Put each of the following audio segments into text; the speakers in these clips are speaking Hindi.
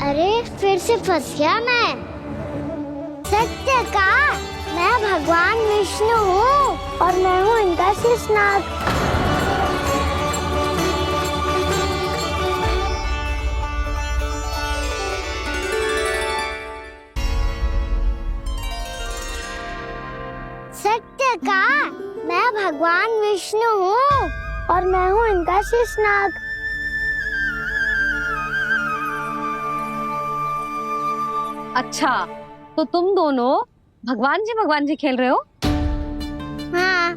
अरे फिर से फंस गया मैं। सत्य का मैं भगवान विष्णु हूँ और मैं हूँ इनका शेषनाग। सत्य का मैं भगवान विष्णु हूँ और मैं हूँ इनका शेषनाग। अच्छा, तो तुम दोनों भगवान जी खेल रहे हो? हाँ।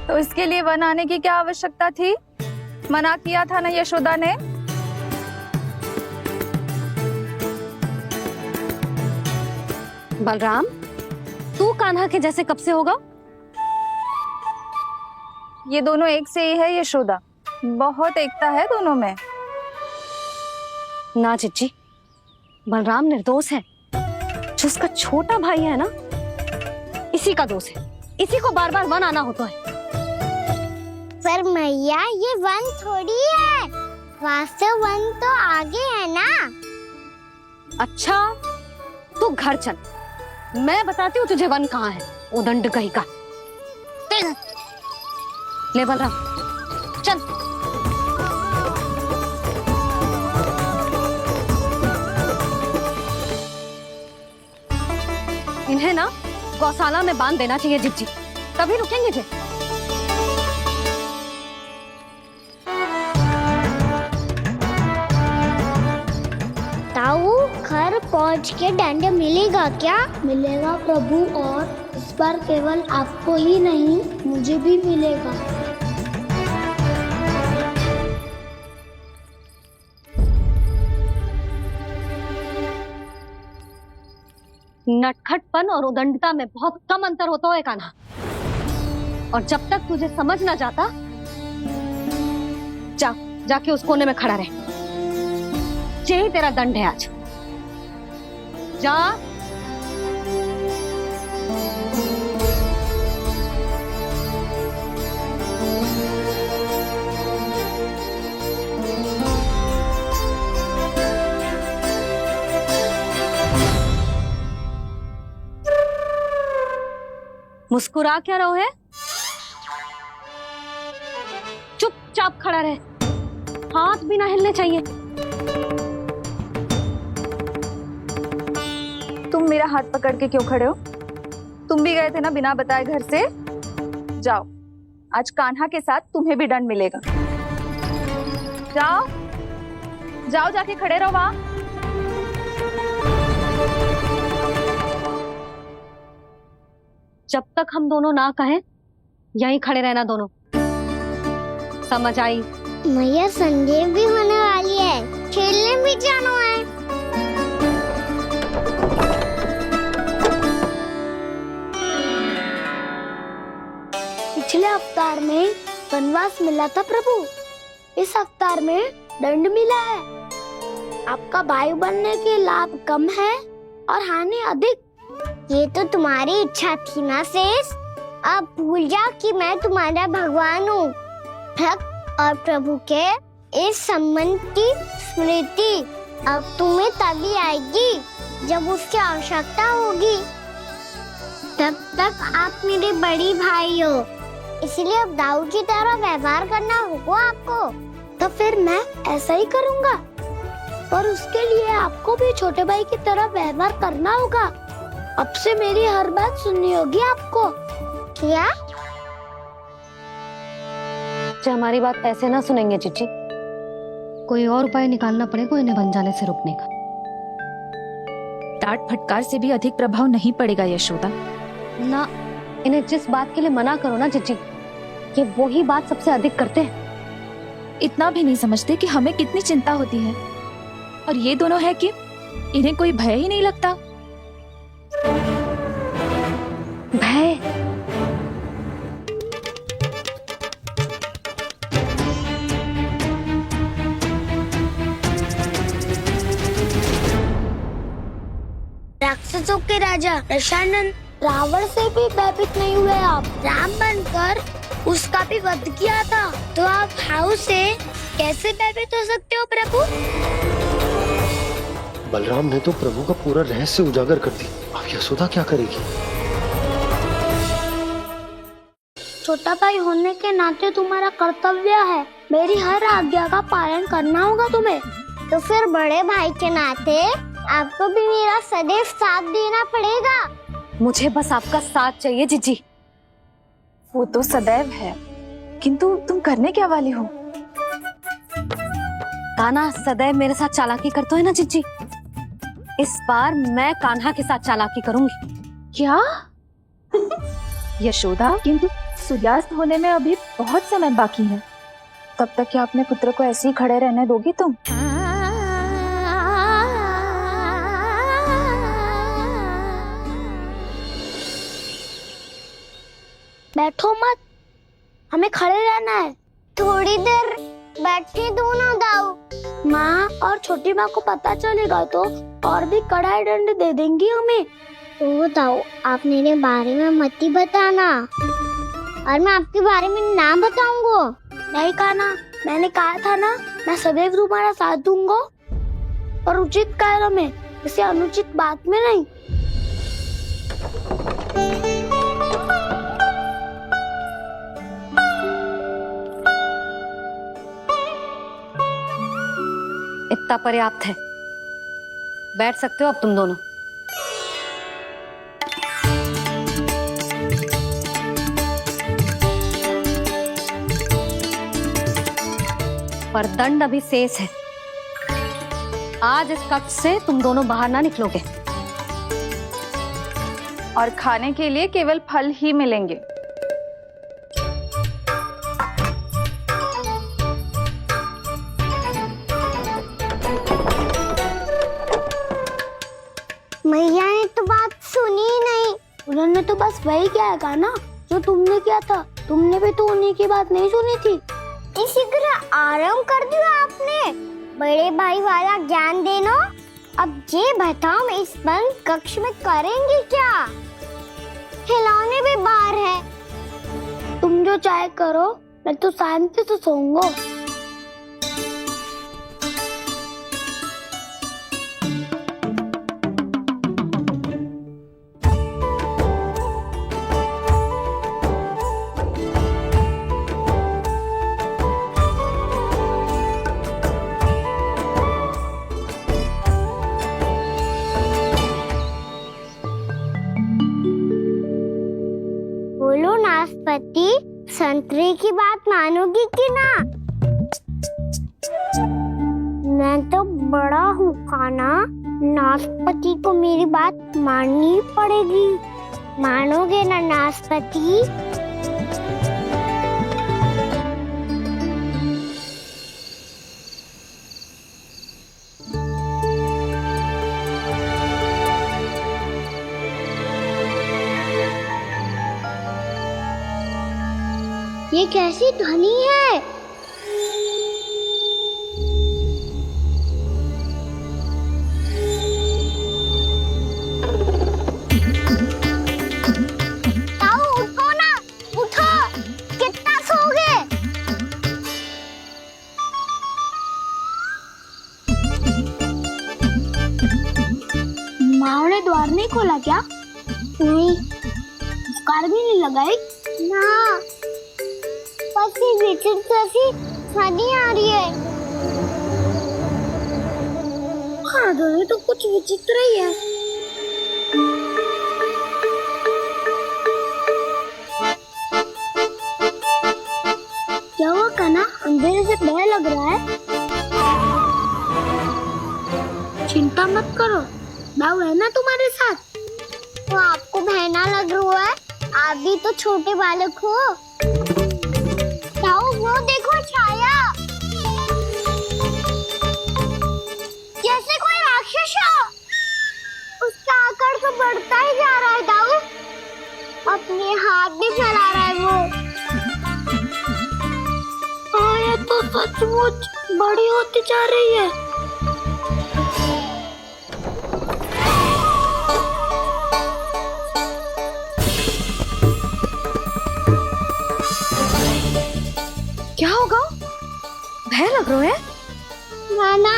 तो इसके लिए वन आने की क्या आवश्यकता थी? मना किया था ना यशोदा ने। बलराम, तू कान्हा के जैसे कब से होगा? ये दोनों एक से ही है यशोदा, बहुत एकता है दोनों में। ना चिच्ची, बलराम निर्दोष है। जो उसका छोटा भाई है ना, इसी का दोष है। इसी को बार बार वन आना होता है। पर मैया ये वन थोड़ी है, वास्तव वन तो आगे है ना। अच्छा, तू घर चल, मैं बताती हूँ तुझे वन कहाँ है। उदंड कहीं का। ले बलराम चल। इन्हें ना गौशाला में बांध देना चाहिए जिज्जी, तभी रुकेंगे जे। ताऊ घर पहुँच के दंड मिलेगा क्या? मिलेगा प्रभु, और इस बार केवल आपको ही नहीं मुझे भी मिलेगा। नटखटपन और उदंडता में बहुत कम अंतर होता है कान्हा, और जब तक तुझे समझ ना जाता, जाके उस कोने में खड़ा रहे। यही तेरा दंड है आज। जा। मुस्कुरा क्या रहो है? चुपचाप खड़ा रहे, हाथ भी ना हिलने चाहिए। तुम मेरा हाथ पकड़ के क्यों खड़े हो? तुम भी गए थे ना बिना बताए घर से। जाओ, आज कान्हा के साथ तुम्हें भी दंड मिलेगा। जाओ जाओ, जाके खड़े रहो वहां। जब तक हम दोनों ना कहें, यहीं खड़े रहना दोनों। समझ आई? मैया संडे भी होने वाली है, खेलने भी जाना है। पिछले अवतार में वनवास मिला था प्रभु, इस अवतार में दंड मिला है। आपका भाई बनने के लाभ कम है और हानि अधिक। ये तो तुम्हारी इच्छा थी ना शेष। अब भूल जा कि मैं तुम्हारा भगवान हूँ। भक्त और प्रभु के इस संबंध की स्मृति अब तुम्हें तभी आएगी जब उसकी आवश्यकता होगी। तब तक आप मेरे बड़ी भाई हो, इसलिए अब दाऊ की तरह व्यवहार करना होगा आपको। तो फिर मैं ऐसा ही करूँगा, पर उसके लिए आपको भी छोटे भाई की तरह व्यवहार करना होगा। अब से मेरी हर बात सुननी होगी आपको। क्या? जो हमारी बात ऐसे ना सुनेंगे चिच्ची, कोई और उपाय निकालना पड़ेगा इन्हें बन जाने से रोकने का। डांट फटकार से भी अधिक प्रभाव नहीं पड़ेगा यशोदा। ना, इन्हें जिस बात के लिए मना करो ना चिच्ची, ये वही बात सबसे अधिक करते हैं। इतना भी नहीं समझते कि हमें कितनी चिंता होती है, और ये दोनों है कि इन्हें कोई भय ही नहीं लगता। भय? राक्षसों के राजा दशानन रावण से भी भयभीत नहीं हुए आप। राम बनकर उसका भी वध किया था, तो आप हाउ से कैसे भयभीत हो सकते हो प्रभु? बलराम ने तो प्रभु का पूरा रहस्य उजागर कर दी। अब यशोदा क्या करेगी? छोटा भाई होने के नाते तुम्हारा कर्तव्य है, मेरी हर आज्ञा का पालन करना होगा तुम्हें। तो फिर बड़े भाई के नाते आपको भी मेरा सदैव साथ देना पड़ेगा। मुझे बस आपका साथ चाहिए जीजी। वो तो सदैव है, किंतु तुम करने क्या वाली हो? कान्हा सदैव मेरे साथ चालाकी करता है ना जीजी, इस बार मैं कान्हा के साथ चालाकी करूंगी। क्या? यशोदा, किंतु सूर्यास्त होने में अभी बहुत समय बाकी है, तब तक क्या अपने पुत्र को ऐसे ही खड़े रहने दोगी तुम? बैठो मत, हमें खड़े रहना है। थोड़ी देर बैठे दोनों दाऊ। माँ और छोटी माँ को पता चलेगा तो और भी कड़ा दंड दे देंगी हमें। तो दाऊ, आप मेरे बारे में मत ही बताना, और मैं आपके बारे में ना बताऊंगा। नहीं कान्हा, मैंने कहा था ना, मैं सदैव तुम्हारा साथ दूंगा, और उचित कार्य में, किसी अनुचित बात में नहीं। इतना पर्याप्त है, बैठ सकते हो अब तुम दोनों। पर दंड अभी शेष है। आज इस कक्ष से तुम दोनों बाहर ना निकलोगे, और खाने के लिए केवल फल ही मिलेंगे। मैया ने तो बात सुनी ही नहीं। उन्होंने तो बस वही किया ना जो तुमने किया था। तुमने भी तो उन्हीं की बात नहीं सुनी थी। शीघ्र आराम कर दिया आपने। बड़े भाई वाला ज्ञान देना। अब ये बताओ, मैं इस बंद कक्ष में करेंगे क्या? खिलौने भी बाहर है। तुम जो चाहे करो, मैं तो शांति से सोऊंगा। बोलो नाशपाती, संतरे की बात मानोगी कि ना? मैं तो बड़ा हूँ कान्हा, नाशपाती को मेरी बात माननी पड़ेगी। मानोगे ना नाशपाती? ये कैसी ध्वनि है? ताऊ उठो ना, उठो, कितना सोओगे? माँ ने द्वार नहीं खोला क्या? नहीं। कार भी नहीं लगाई? ना, शादी आ रही है। हाँ, दोनों तो कुछ विचित्र ही है। क्या हुआ कान्हा, अंधेरे से डर लग रहा है? चिंता मत करो, दाऊ है ना तुम्हारे साथ। तो आपको बहना लग रहा है, आप भी तो छोटे बालक हो। वो देखो छाया, जैसे कोई राक्षस हो। उसका आकार तो बढ़ता ही जा रहा है दाऊ, अपने हाथ भी फैला रहा है वो। हाँ, ये तो सचमुच बड़ी होती जा रही है। क्या होगा? भय लग रहा है? नाना,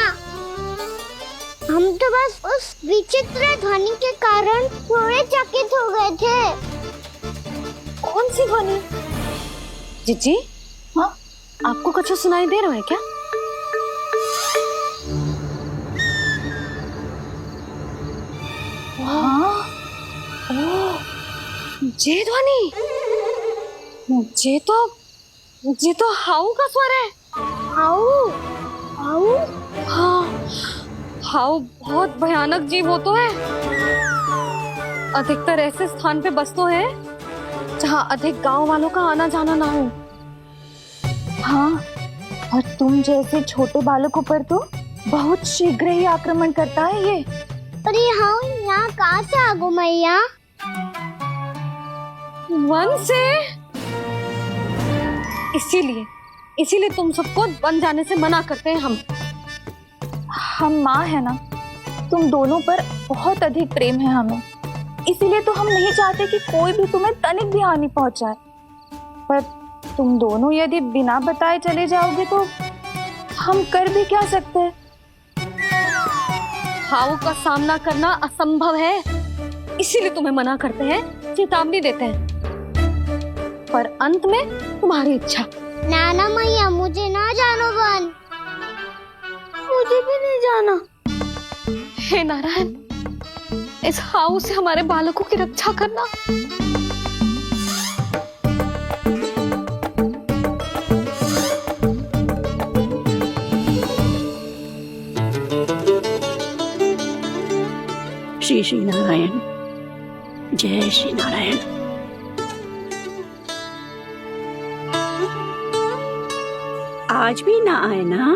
हम तो बस उस विचित्र ध्वनि के कारण थोड़े चकित हो गए थे। कौन सी ध्वनि? जीजी, हाँ? आपको कुछ सुनाई दे रहा है क्या? हाँ, ये ध्वनि, ये तो हाउ का स्वर है। हाउ हाउ हाँ, हाउ बहुत भयानक जीव हो तो है। अधिकतर ऐसे स्थान पे बसते हैं जहाँ अधिक गांव वालों का आना जाना ना हो। हाँ, और तुम जैसे छोटे बालकों पर तो बहुत शीघ्र ही आक्रमण करता है ये। पर ये हाउ यहाँ कहाँ से आ गो मैया? वन से। इसीलिए तुम सबको वन जाने से मना करते हैं हम माँ है ना, तुम दोनों पर बहुत अधिक प्रेम है हमें, इसीलिए तो हम नहीं चाहते कि कोई भी तुम्हें तनिक भी हानि पहुंचाए। पर तुम दोनों यदि बिना बताए चले जाओगे तो हम कर भी क्या सकते हैं? हाउ का सामना करना असंभव है, इसीलिए तुम्हें मना करते हैं, चेतावनी देते हैं। पर अंत में तुम्हारी इच्छा। नाना मैया मुझे ना जानो वन, मुझे भी नहीं जाना। हे नारायण, इस हाउ से हमारे बालकों की रक्षा करना। श्री श्री नारायण, जय श्री नारायण। आज भी ना आए ना?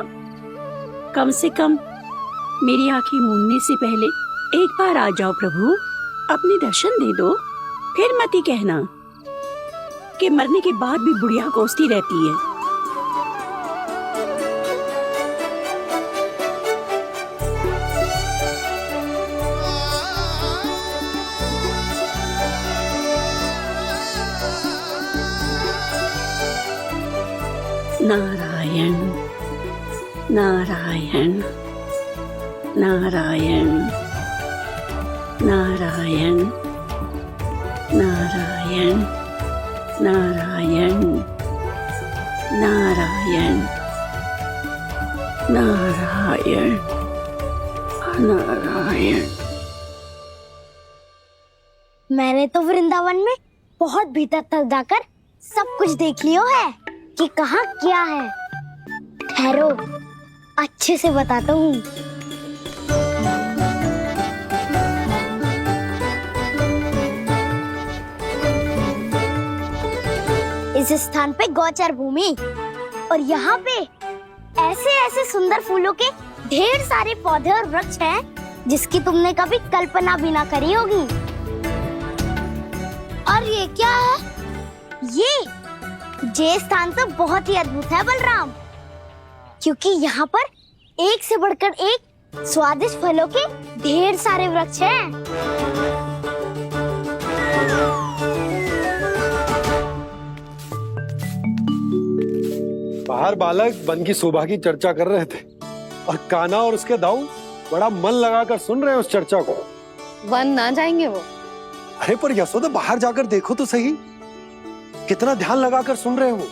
कम से कम मेरी आंखें मूंदने से पहले एक बार आ जाओ प्रभु, अपने दर्शन दे दो। फिर मत ही कहना कि मरने के बाद भी बुढ़िया कोसती रहती है। नारायण नारायण नारायण नारायण नारायण नारायण नारायण नारायण नारायण। मैंने तो वृंदावन में बहुत भीतर तक जाकर सब कुछ देख लियो है कि कहाँ क्या है। ठहरो, अच्छे से बताता हूँ। इस स्थान पे गोचर भूमि और यहाँ पे ऐसे ऐसे सुंदर फूलों के ढेर सारे पौधे और वृक्ष हैं जिसकी तुमने कभी कल्पना भी ना करी होगी। और ये क्या है? ये स्थान तो बहुत ही अद्भुत है बलराम, क्योंकि यहाँ पर एक से बढ़कर एक स्वादिष्ट फलों के ढेर सारे वृक्ष हैं। बाहर बालक वन की शोभा की चर्चा कर रहे थे और कान्हा और उसके दाऊ बड़ा मन लगाकर सुन रहे हैं उस चर्चा को। वन ना जाएंगे वो। अरे पर यशोदा, बाहर जाकर देखो तो सही, कितना ध्यान लगाकर सुन रहे हो।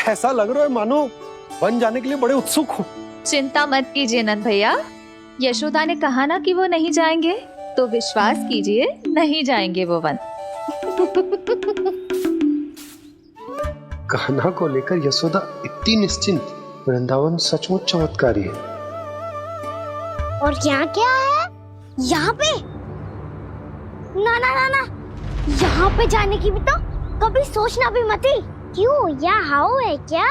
ऐसा लग रहा है मानो वन जाने के लिए बड़े उत्सुक हो। चिंता मत कीजिए नंद भैया, यशोदा ने कहा ना कि वो नहीं जाएंगे, तो विश्वास कीजिए नहीं जाएंगे वो वन। कान्हा को लेकर यशोदा इतनी निश्चिंत, वृंदावन सचमुच चमत्कारी है। और यहाँ क्या है? यहाँ पे ना ना ना ना, यहाँ पे जाने की भी तो कभी सोचना भी मत ही। क्यों, यहाँ हाउ है क्या?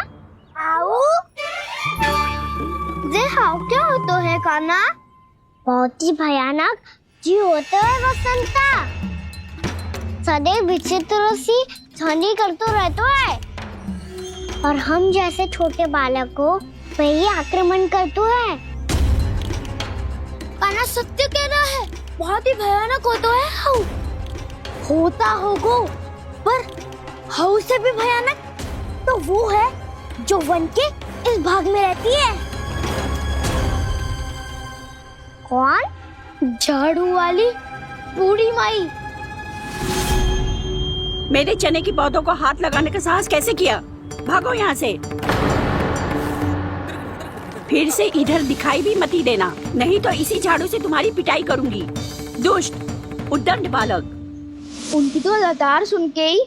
हाउ? ये हाउ क्या होता है कान्हा? बहुत ही भयानक जी होता है वसंता, सदैव विचित्र सी ध्वनि करते रहता है और हम जैसे छोटे बालक को वही आक्रमण करते है। कान्हा सत्य कह रहा है, बहुत ही भयानक होता है हाउ। होता होगा, पर हाउ से भी भयानक तो वो है जो वन के इस भाग में रहती है। कौन? झाड़ू वाली बूढ़ी माई। मेरे चने की पौधों को हाथ लगाने का साहस कैसे किया? भागो यहाँ से। फिर से इधर दिखाई भी मत ही देना, नहीं तो इसी झाड़ू से तुम्हारी पिटाई करूंगी। दुष्ट उद्दंड बालक। उनकी तो लतार सुन के ही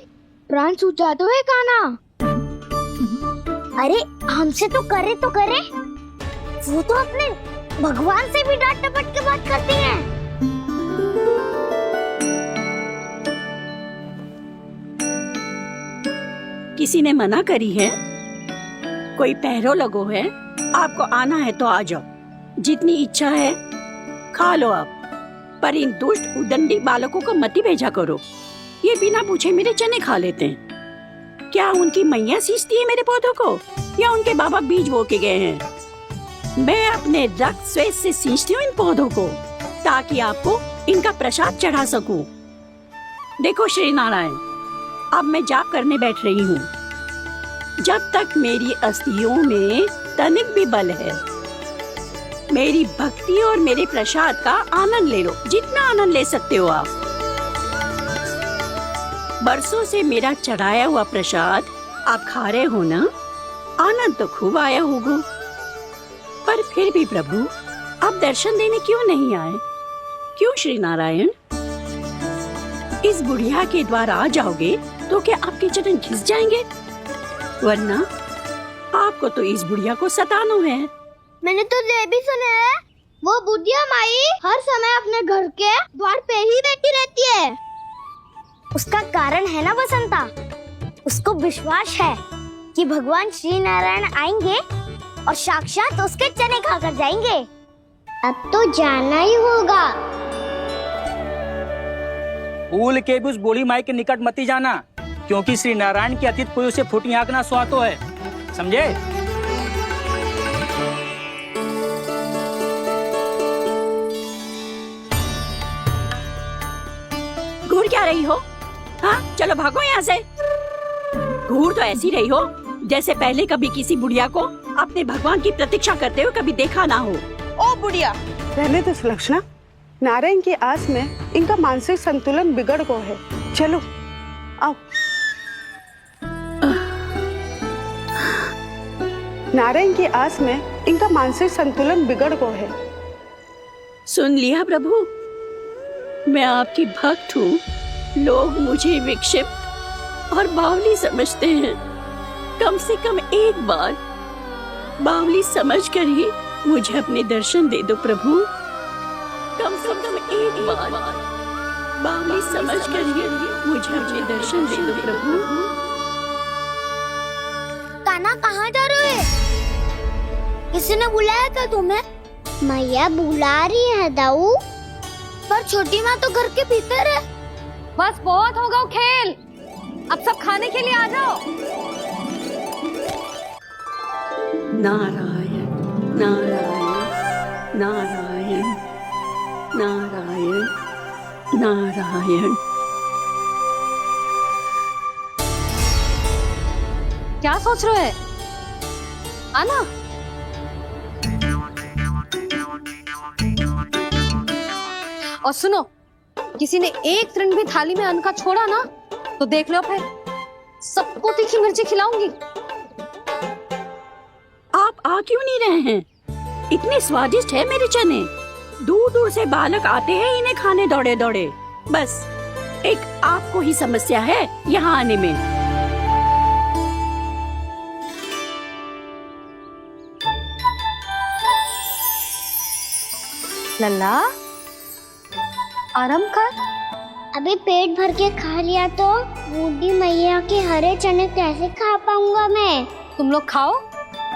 प्राण सूझ जाते हुए काना। अरे हमसे तो करे, वो तो अपने भगवान से भी डांट डपट के बात करती हैं। किसी ने मना करी है? कोई पैरों लगो है? आपको आना है तो आ जाओ, जितनी इच्छा है खा लो आप, पर इन दुष्ट उदंडी बालकों को मत ही भेजा करो। ये बिना पूछे मेरे चने खा लेते हैं। क्या उनकी मैया सींचती है मेरे पौधों को, या उनके बाबा बीज बो के गए हैं? मैं अपने रक्त स्वेद से सींचती हूँ इन पौधों को, ताकि आपको इनका प्रसाद चढ़ा सकूं। देखो श्री नारायण, अब मैं जाप करने बैठ रही हूँ। जब तक मेरी अस्थियों में तनिक भी बल है, मेरी भक्ति और मेरे प्रसाद का आनंद ले लो, जितना आनंद ले सकते हो आप। बरसों से मेरा चढ़ाया हुआ प्रसाद आप खा रहे हो ना, आनंद तो खूब आया होगा। पर फिर भी प्रभु, आप दर्शन देने क्यों नहीं आए? क्यों श्री नारायण? इस बुढ़िया के द्वार आ जाओगे तो क्या आपके चरण घिस जाएंगे? वरना आपको तो इस बुढ़िया को सताना है। मैंने तो ये भी सुना है, वो बुढ़िया माई हर समय अपने घर के द्वार पे ही बैठी रहती है। उसका कारण है ना बसंता, उसको विश्वास है कि भगवान श्री नारायण आएंगे और साक्षात उसके चने खाकर जाएंगे। अब तो जाना ही होगा। भूल के भी उस बूढ़ी माई के निकट मत ही जाना, क्योंकि श्री नारायण की अतीत कोई उसे फूटी आंकना स्वातो है, समझे? घूर क्या रही हो? हाँ, चलो भागो यहाँ से। घूर तो ऐसी रही हो जैसे पहले कभी किसी बुढ़िया को अपने भगवान की प्रतीक्षा करते हुए कभी देखा ना हो। ओ बुढ़िया, रहने दो सुलक्षणा। नारायण की आस में इनका मानसिक संतुलन बिगड़ गया है। चलो आओ। नारायण की आस में इनका मानसिक संतुलन बिगड़ गया है। सुन लिया प्रभु, मैं आपकी भक्त हूँ। लोग मुझे विक्षिप्त और बावली समझते हैं। कम से कम एक बार बावली समझकर ही मुझे अपने दर्शन दे दो प्रभु। कम से कम एक बार बावली समझकर ही मुझे अपने दर्शन दे दो प्रभु। कान्हा कहाँ जा रहे हो? किसी ने बुलाया था तुम्हें? मैया बुला रही है दाऊ, पर छोटी माँ तो घर के भीतर है। बस बहुत होगा वो खेल, अब सब खाने के लिए आ जाओ। नारायण नारायण नारायण नारायण नारायण। क्या सोच रहे हैं? आना। और सुनो, किसी ने एक तृण भी थाली में अन्न का छोड़ा ना, तो देख लो फिर सबको तीखी मिर्ची खिलाऊंगी। आप आ क्यों नहीं रहे हैं? इतने स्वादिष्ट है मेरे चने। दूर दूर से बालक आते हैं इन्हें खाने दौड़े दौड़े। बस एक आपको ही समस्या है यहाँ आने में। लल्ला, आराम कर। अभी पेट भर के खा लिया तो बूढ़ी मैया के हरे चने कैसे खा पाऊंगा मैं? तुम लोग खाओ,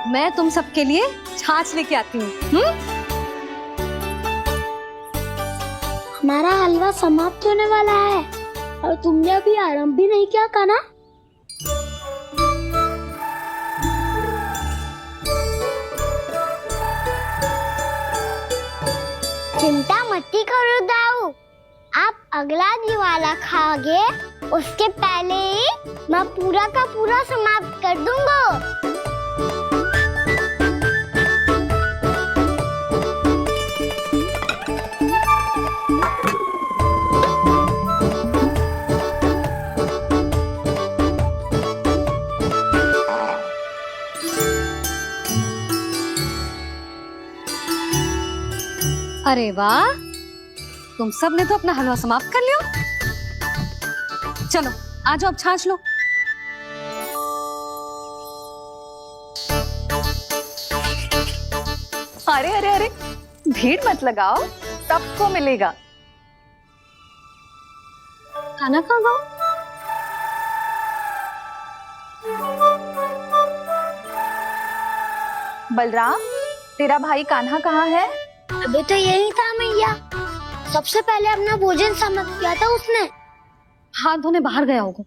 मैं तुम सबके लिए छाछ लेके आती हूँ। हमारा हलवा समाप्त होने वाला है और तुमने अभी आराम भी नहीं किया कान्हा। चिंता मत करो दाऊ, आप अगला दिवाला खाओगे उसके पहले ही मैं पूरा का पूरा समाप्त कर दूंगा। अरे वाह, तुम सब ने तो अपना हलवा समाप्त कर लिया। चलो आ जाओ, अब छाछ लो। अरे अरे अरे, भीड़ मत लगाओ, सबको मिलेगा। खाना खा गो। बलराम, तेरा भाई कान्हा कहाँ है? अभी तो यही था मैया, सबसे पहले अपना भोजन समाप्त किया था उसने। हाथ धोने बाहर गया होगा।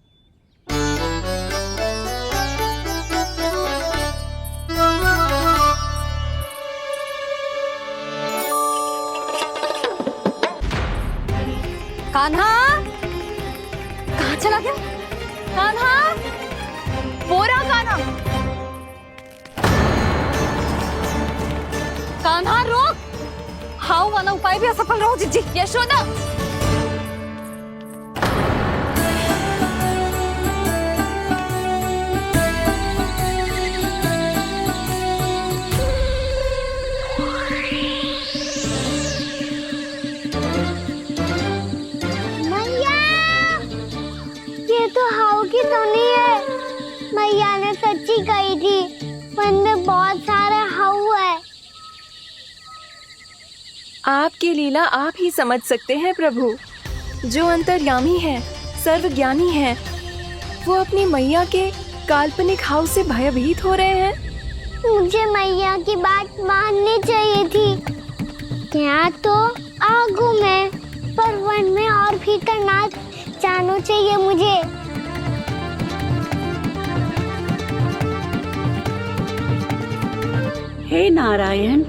कान्हा कहाँ चला गया? कान्हा, वो रहा कान्हा। कान्हा रोक, हाउ वाला उपाय भी असफल रहो जिज्जी। यशोदा, मैया, ये तो हाउ की धुनी है। मैया ने सच्ची कही थी, वन में बहुत सारे हाउ है। आपकी लीला आप ही समझ सकते हैं प्रभु। जो अंतर्यामी है, सर्वज्ञानी है, वो अपनी मैया के काल्पनिक हाव से भयभीत हो रहे हैं। मुझे मैया की बात माननी चाहिए थी। यहाँ तो आगू में, पर वन में और भीतर ना जाना चाहिए मुझे। हे नारायण,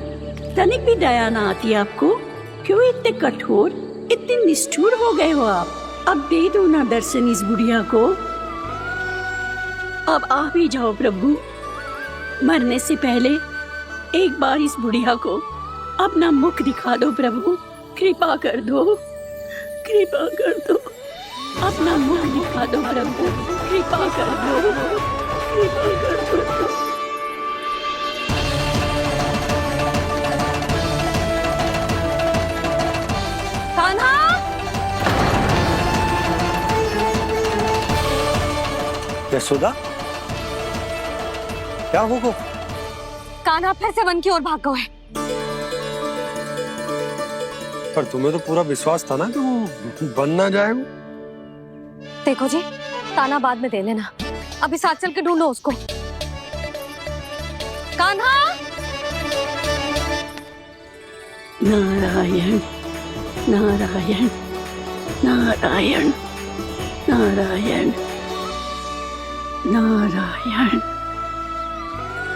तनिक भी दया ना आती आपको? क्यों इतने कठोर, इतने निष्ठुर हो गए हो आप? अब दे दो ना दर्शन इस बुढ़िया को। अब आ भी जाओ प्रभु, मरने से पहले एक बार इस बुढ़िया को अपना मुख दिखा दो प्रभु। कृपा कर दो, कृपा कर दो, अपना मुख दिखा दो प्रभु। कृपा कर दो, कृपा कर दो। यशोदा, क्या होगा? कान्हा फिर से वन की ओर भाग गए। पर तुम्हें तो पूरा विश्वास था ना कि वो बन ना जाए। देखो जी, ताना बाद में दे लेना, अभी साथ चल के ढूंढो उसको। कान्हा, नारायण नारायण नारायण नारायण नारायण।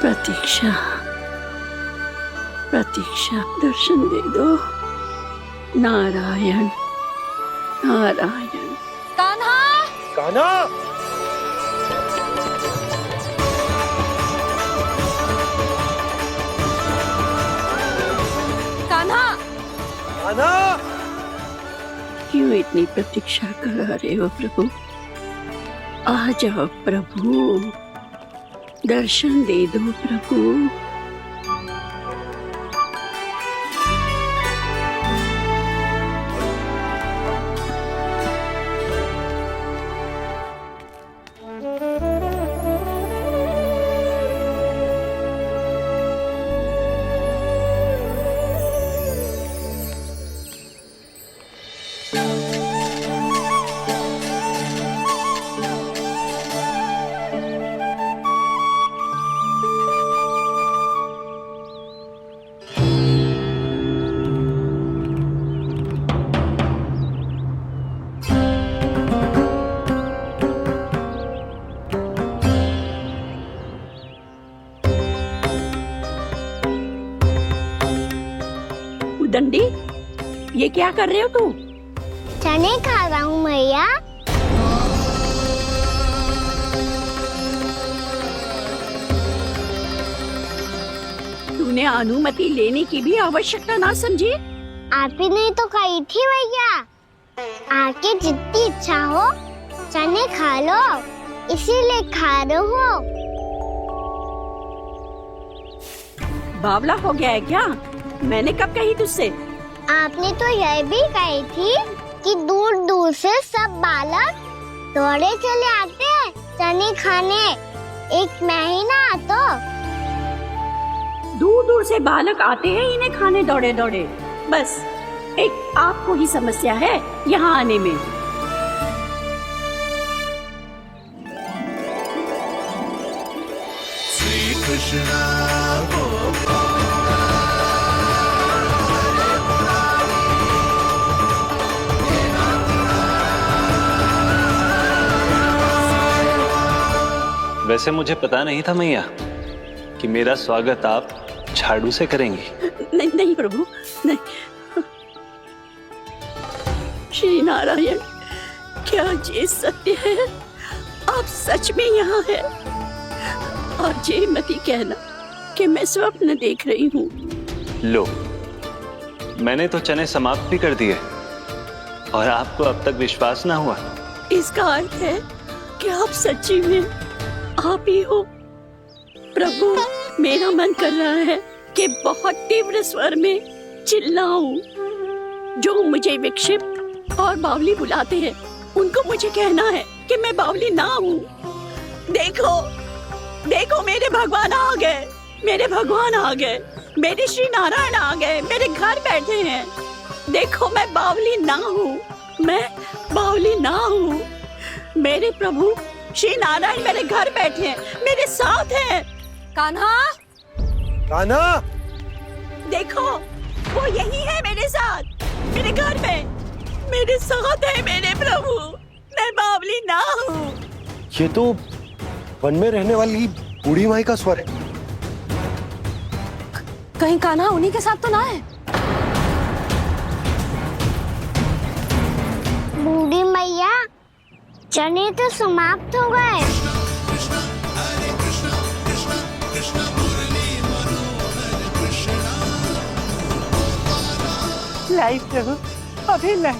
प्रतीक्षा प्रतीक्षा, दर्शन दे दो। नारायण नारायण। कान्हा, कान्हा, कान्हा, कान्हा। क्यों इतनी प्रतीक्षा करा रहे हो प्रभु? आ जाओ प्रभु, दर्शन दे दो प्रभु। दंडी, ये क्या कर रहे हो तू? चने खा रहा हूँ मैया। तूने अनुमति लेने की भी आवश्यकता ना समझी? आप ही नहीं तो कही थी भैया, आके जितनी इच्छा हो चने खा लो, इसीलिए खा रहे हो। बावला हो गया है क्या? मैंने कब कही तुझसे? आपने तो यह भी कही थी कि दूर दूर से सब बालक दौड़े चले आते हैं चने खाने। एक मैं ही ना तो दूर दूर से बालक आते हैं इन्हें खाने दौड़े दौड़े। बस एक आपको ही समस्या है यहाँ आने में। श्री कृष्णा वैसे मुझे पता नहीं था मैया कि मेरा स्वागत आप झाड़ू से करेंगी। नहीं नहीं प्रभु नहीं। श्री नारायण, क्या ये सत्य है? आप सच में यहाँ हैं? और ये मत ही कहना कि मैं स्वप्न देख रही हूँ। लो, मैंने तो चने समाप्त भी कर दिए और आपको अब तक विश्वास ना हुआ। इसका अर्थ है कि आप सच्ची में आप ही हो। प्रभु, मेरा मन कर रहा है कि बहुत तीव्र स्वर में चिल्लाऊं। जो मुझे विक्षिप्त और बावली बुलाते हैं उनको मुझे कहना है कि मैं बावली ना हूँ। देखो देखो, मेरे भगवान आ गए, मेरे भगवान आ गए, मेरे श्री नारायण आ गए, मेरे घर बैठे हैं। देखो, मैं बावली ना हूँ, मैं बावली ना हूँ। मेरे प्रभु श्री नारायण मेरे घर बैठे हैं, मेरे साथ हैं। कान्हा, कान्हा, देखो वो यही है मेरे साथ, मेरे घर में मेरे साथ है मेरे प्रभु। मैं बावली ना हूँ। ये तो वन में रहने वाली बूढ़ी माई का स्वर है। कहीं कान्हा उन्हीं के साथ तो ना है? बूढ़ी मैया, चने तो समाप्त हो गए। लाई प्रभु, अभी लाई।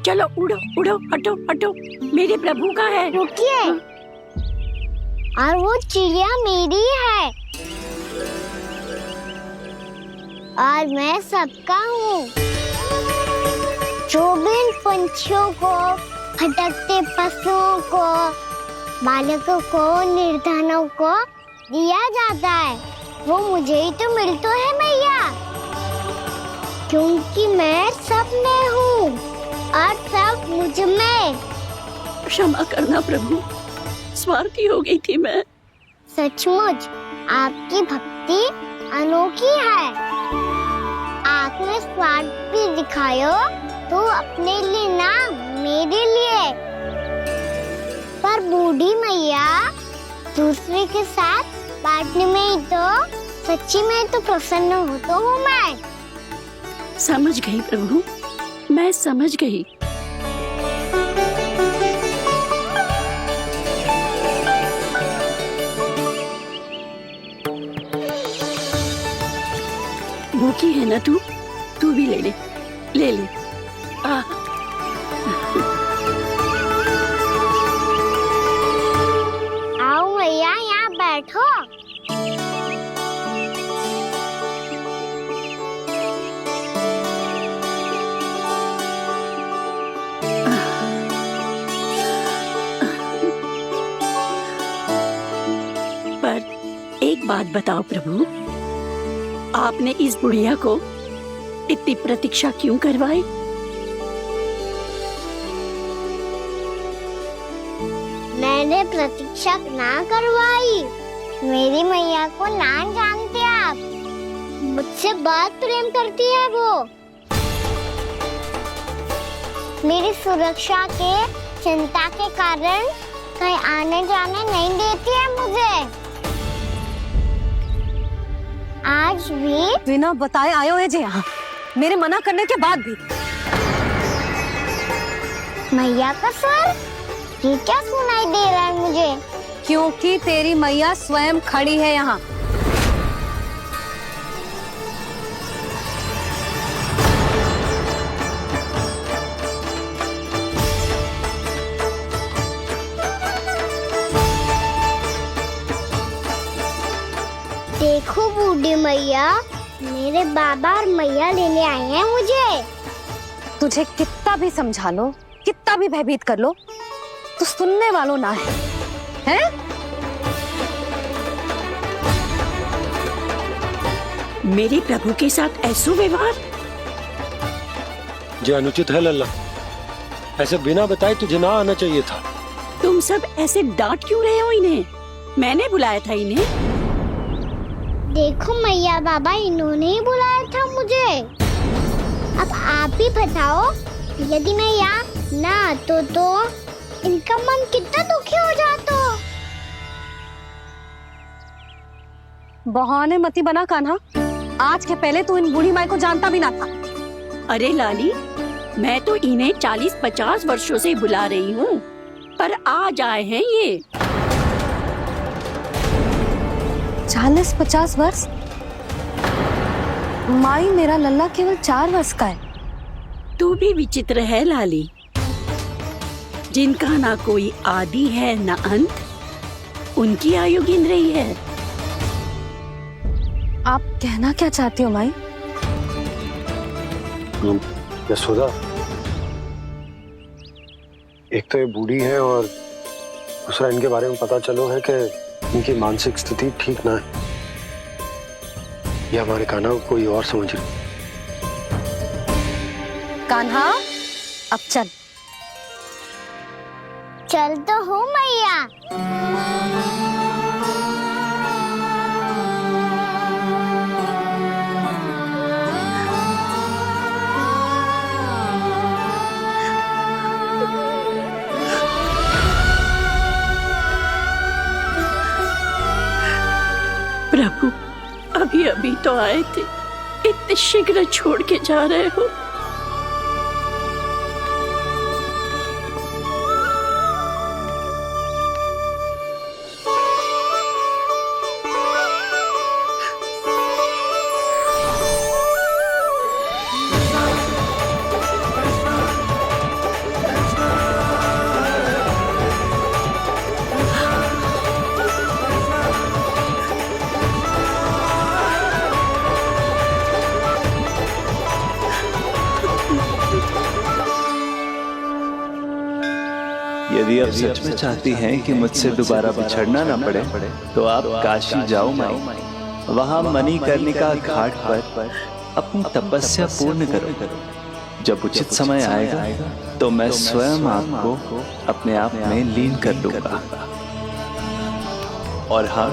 चलो उड़ो उड़ो, हटो हटो, मेरे प्रभु का है। रुकिए, और वो चिड़िया मेरी है और मैं सबका हूँ। जो भी इन पंछियों को, भटकते पशुओं को, बालकों को, निर्धनों को दिया जाता है वो मुझे ही तो मिलता है मैया, क्योंकि मैं सब में हूँ और सब मुझ में। क्षमा करना प्रभु, स्वार्थी हो गई थी मैं। सचमुच आपकी भक्ति अनोखी है। आपने स्वार्थ भी दिखायो तो अपने लिए ना, मेरे लिए। पर बूढ़ी मैया, दूसरे के साथ बांटने में ही तो सच्ची में तो प्रसन्न होता हूँ मैं। समझ गई प्रभु, मैं समझ गई। भूखी है ना तू? तू भी ले ले, ले ले। आओ मैया, यहाँ बैठो। पर एक बात बताओ प्रभु, आपने इस बुढ़िया को इतनी प्रतीक्षा क्यों करवाई? मैंने प्रतीक्षा ना करवाई। मेरी मैया को ना जानते आप, मुझसे बहुत प्रेम करती है वो। मेरी सुरक्षा के चिंता के कारण कहीं आने जाने नहीं देती है मुझे। आज भी बिना बताए आए हुए जे यहाँ, मेरे मना करने के बाद भी। मैया का स्वर, ये क्या सुनाई दे रहा है मुझे? क्योंकि तेरी मैया स्वयं खड़ी है यहाँ। देखो बूढ़ी मैया, मेरे बाबा और मैया लेने आए हैं मुझे। तुझे कितना भी समझा लो, कितना भी भयभीत कर लो, तो सुनने वालों ना है, हैं? मेरे प्रभु के साथ ऐसा व्यवहार जो अनुचित है लल्ला। ऐसे बिना बताए तुझे ना आना चाहिए था। तुम सब ऐसे डांट क्यों रहे हो इन्हें? मैंने बुलाया था इन्हें। देखो मैया बाबा, इन्होंने ही बुलाया था मुझे। अब आप ही बताओ, यदि मैं यहाँ ना आतो तो इनका मन कितना दुखी हो जाता। बहाने मती बना कान्हा, आज के पहले तू इन बूढ़ी माई को जानता भी ना था। अरे लाली, मैं तो इन्हें 40-50 वर्षों से बुला रही हूँ, पर आज आए हैं ये। 40-50 वर्ष? माई, मेरा लल्ला केवल 4 वर्ष का है। तू भी विचित्र है लाली, जिनका ना कोई आदि है ना अंत, उनकी आयु गिन रही है। आप कहना क्या चाहती हो माई? यशोदा, एक तो ये बूढ़ी है और दूसरा इनके बारे में पता चलो है कि इनकी मानसिक स्थिति ठीक ना है। ये हमारे कान्हा को कोई और समझ रही। कान्हा, अब चल। चल तो हूँ मैया। प्रभु, अभी अभी तो आए थे, इतने शीघ्र छोड़ के जा रहे हो। यदि आप सच में चाहती हैं कि मुझसे दोबारा बिछड़ना ना पड़े, तो आप काशी जाओ माई। वहां मणिकर्णिका घाट पर अपनी तपस्या पूर्ण करो। जब उचित समय आएगा तो मैं स्वयं आपको अपने आप में लीन कर लूंगा। और हाँ,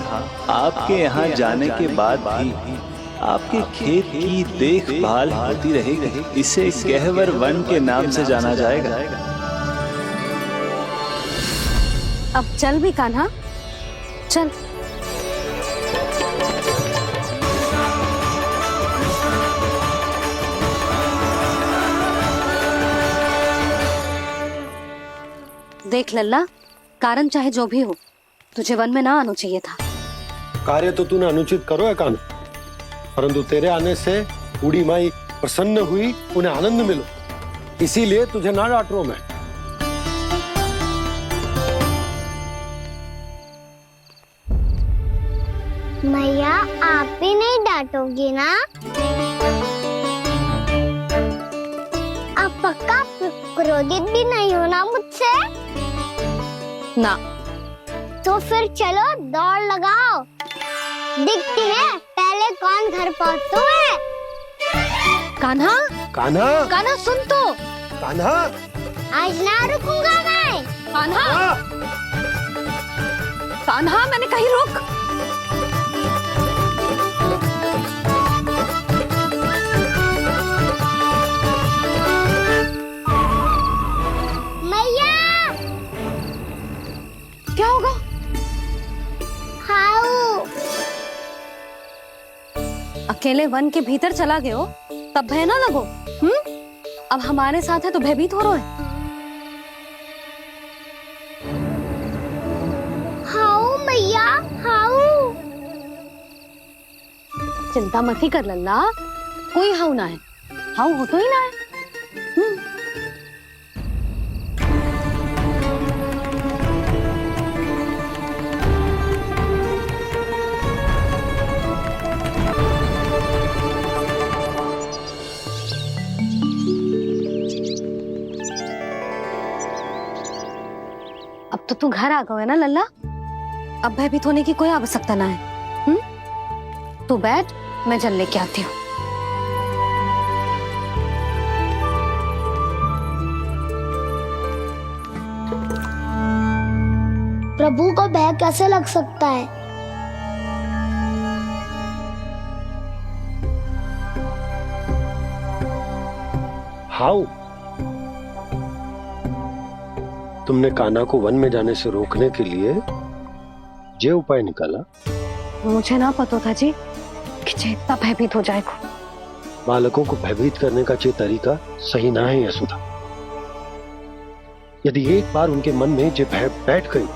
आपके यहाँ जाने के बाद भी आपके खेत की देखभाल होती रहेगी। इसे गहवर वन के नाम से जाना जाएगा। अब चल भी कान्हा, चल। देख लल्ला, कारण चाहे जो भी हो, तुझे वन में ना आना चाहिए था। कार्य तो तूने अनुचित करो है कान्हा, परंतु तेरे आने से बूढ़ी माई प्रसन्न हुई, उन्हें आनंद मिलो, इसीलिए तुझे ना डांट रहा हूं मैं। मैया, आप भी नहीं डांटोगी ना? आप पक्का क्रोधित भी नहीं हो ना मुझसे? ना। तो फिर चलो दौड़ लगाओ, दिखती है पहले कौन घर पहुंचता है। कान्हा, कान्हा, कान्हा सुन तो। कान्हा, आज ना रुकूंगा मैं। कान्हा, कान्हा, मैंने कही रुक। अकेले वन के भीतर चला गए हो तब भय ना लगो। अब हमारे साथ है तो भयभीत हो रहे हो। हाउ मैया हाउ। चिंता मत ही कर लल्ला, कोई हाउ ना है, हाउ हो तो ही ना है। अब तो तू घर आ गया है ना लल्ला, अब भयभीत होने की कोई आवश्यकता ना है। तू बैठ, मैं जल लेके आती हूँ। प्रभु को भय कैसे लग सकता है? हाउ? तुमने कान्हा को वन में जाने से रोकने के लिए ये उपाय निकाला? मुझे ना पता था जी कि जे इतना भयभीत हो जाएगा। बालकों को भयभीत करने का ये तरीका सही ना है यशोदा। यदि एक बार उनके मन में ये भय बैठ गई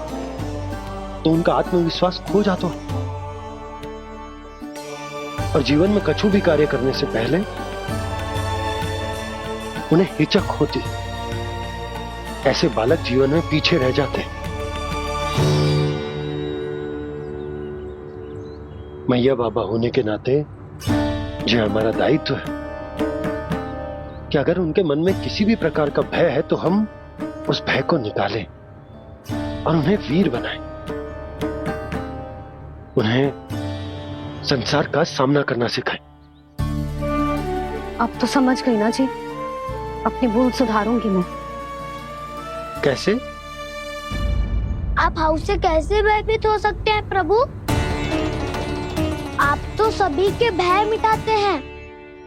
तो उनका आत्मविश्वास खो जाता है और जीवन में कछु भी कार्य करने से पहले उन्हें हिचक होती। ऐसे बालक जीवन में पीछे रह जाते हैं। मैया बाबा होने के नाते ये हमारा दायित्व है कि अगर उनके मन में किसी भी प्रकार का भय है तो हम उस भय को निकालें और उन्हें वीर बनाएं, उन्हें संसार का सामना करना सिखाएं। अब तो समझ गई ना जी, अपनी भूल सुधारूंगी मैं। कैसे? आप हाउ से कैसे भयभीत हो सकते हैं प्रभु? आप तो सभी के भय मिटाते हैं।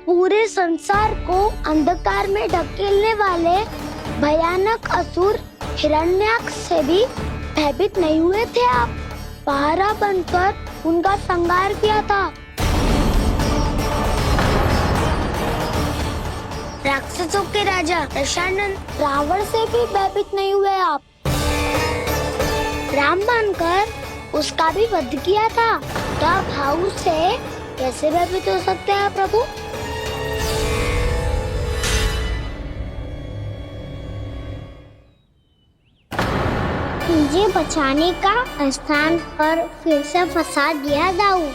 पूरे संसार को अंधकार में ढकेलने वाले भयानक असुर हिरण्याक्ष से भी भयभीत नहीं हुए थे आप। पहरा बनकर उनका संहार किया था। राक्षसों के राजा दशानन रावण से भी भयभीत नहीं हुए आप। राम बनकर उसका भी वध किया था। तो आप हाउ से कैसे भयभीत हो सकते हैं प्रभु? मुझे बचाने का स्थान पर फिर से फंसा दिया दाऊ।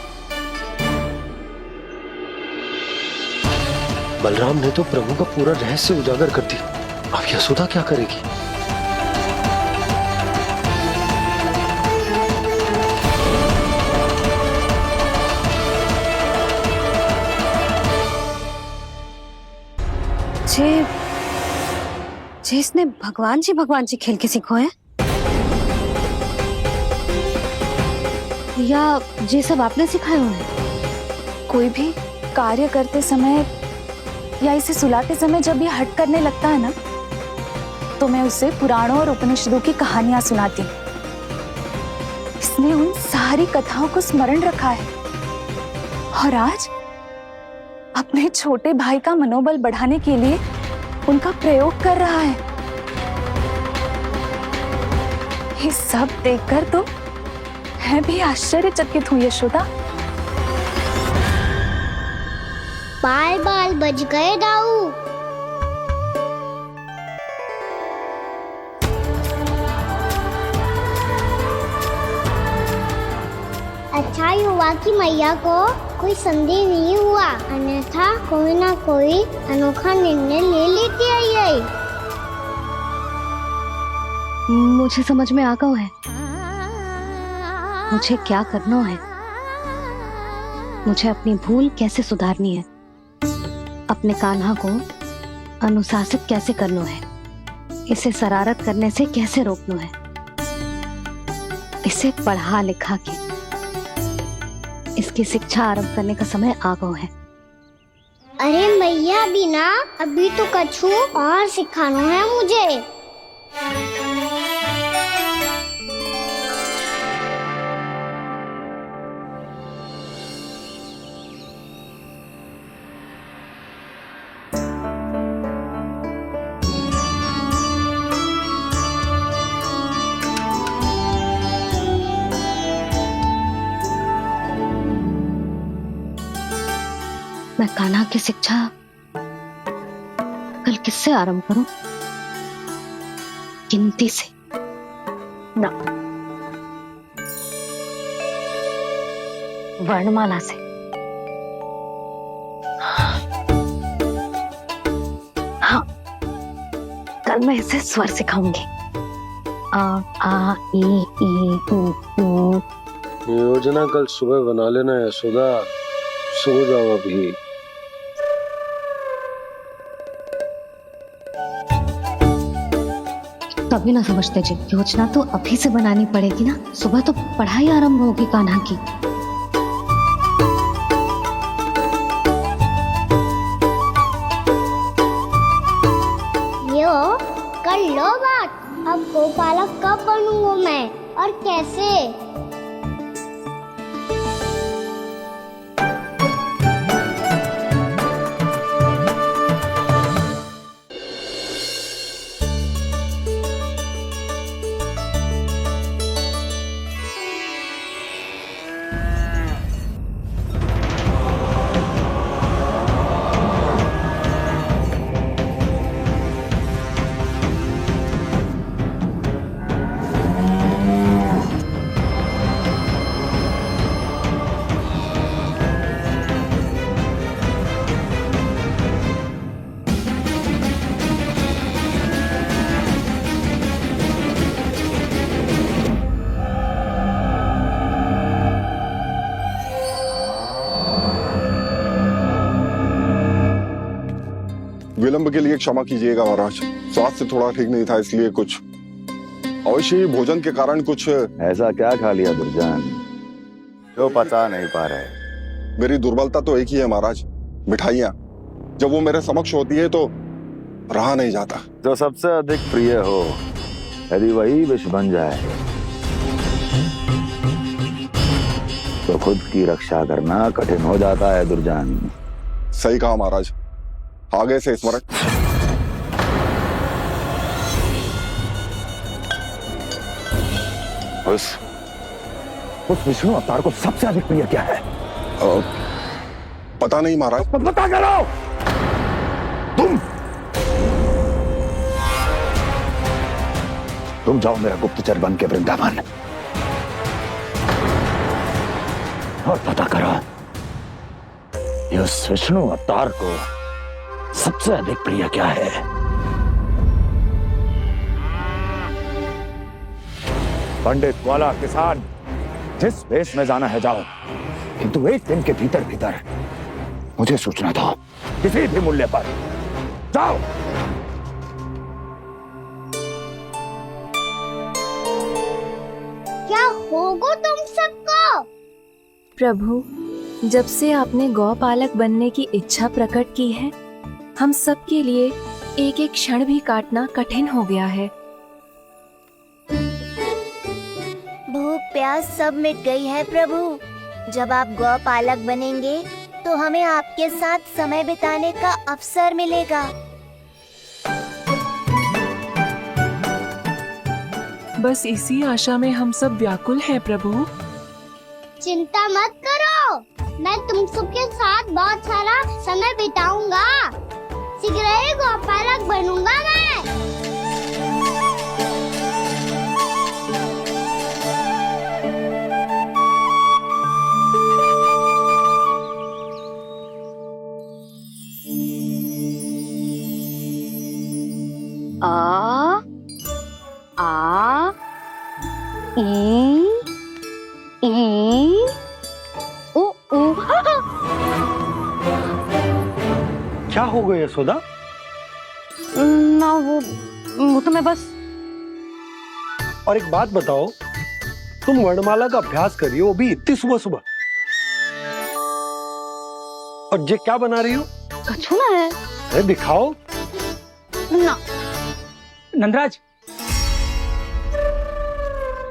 बलराम ने तो प्रभु का पूरा रहस्य उजागर कर दिया। अब यशोदा क्या करेगी? जे इसने भगवान जी खेल के सीखो है या ये सब आपने सिखाए हुए हैं? कोई भी कार्य करते समय या इसे सुलाते समय जब ये हट करने लगता है ना, तो मैं उसे पुराणों और उपनिषदों की कहानियां सुनाती हूँ। इसने उन सारी कथाओं को स्मरण रखा है और आज अपने छोटे भाई का मनोबल बढ़ाने के लिए उनका प्रयोग कर रहा है। ये सब देखकर तो मैं भी आश्चर्यचकित हूँ यशोदा। बाल बाल बज गए दाऊ। अच्छा ही हुआ कि मैया को कोई संदेह नहीं हुआ, अन्यथा कोई ना कोई अनोखा निर्णय ले लेती आई। मुझे समझ में आ गया है मुझे क्या करना है। मुझे अपनी भूल कैसे सुधारनी है, अपने कान्हा को अनुशासित कैसे करना है, इसे शरारत करने से कैसे रोकना है, इसे पढ़ा लिखा के इसकी शिक्षा आरंभ करने का समय आ गया है। अरे मैया बिना अभी तो कछु और सिखाना है मुझे। मैं कान्हा की शिक्षा कल किससे आरंभ करूं? गिनती से ना, वर्णमाला से। हाँ, कल मैं इसे स्वर सिखाऊंगी। आ आ ई ऊ ऊ। योजना कल सुबह बना लेना यशोदा, सो जाओ अभी। तभी ना समझते जी, योजना तो अभी से बनानी पड़ेगी ना, सुबह तो पढ़ाई आरंभ होगी कान्हा की। यो कर लो बात, अब गोपालक कब बनूंगा मैं और कैसे? विलंब के लिए क्षमा कीजिएगा महाराज, स्वास्थ्य थोड़ा ठीक नहीं था, इसलिए कुछ अवश्य ही भोजन के कारण कुछ। ऐसा क्या खा लिया दुर्जन जो पचा नहीं पा रहे? मेरी दुर्बलता तो एक ही है महाराज, मिठाइयाँ। जब वो मेरे समक्ष होती है तो रहा नहीं जाता। जो सबसे अधिक प्रिय हो, यदि वही विष बन जाए तो खुद की रक्षा करना कठिन हो जाता है दुर्जन। सही कहा महाराज, आगे से स्मरण। उस विष्णु अवतार को सबसे अधिक प्रिय क्या है? पता नहीं महाराज। पता करो। तुम जाओ मेरा गुप्तचर बन के वृंदावन और पता करो इस विष्णु अवतार को सबसे अधिक प्रिय क्या है। पंडित, वाला, किसान, जिस वेश में जाना है जाओ, किंतु एक दिन के भीतर भीतर मुझे सूचना दो, किसी भी मूल्य पर। जाओ। क्या होगा तुम सबको? प्रभु, जब से आपने गौपालक बनने की इच्छा प्रकट की है, हम सब के लिए एक एक क्षण भी काटना कठिन हो गया है। भूख प्यास सब मिट गई है प्रभु। जब आप गौपालक बनेंगे तो हमें आपके साथ समय बिताने का अवसर मिलेगा। बस इसी आशा में हम सब व्याकुल हैं प्रभु। चिंता मत करो, मैं तुम सबके साथ बहुत सारा समय बिताऊंगा। शीघ्र ही गोपालक बनूंगा मैं। आ आ ई ऊ ऊ। क्या हो गया यशोदा? ना वो तो मैं बस। और एक बात बताओ, तुम वर्णमाला का अभ्यास कर रही हो, अभी इतनी सुबह सुबह, और ये क्या बना रही हो? कछुआ है। अरे दिखाओ ना। नंदराज,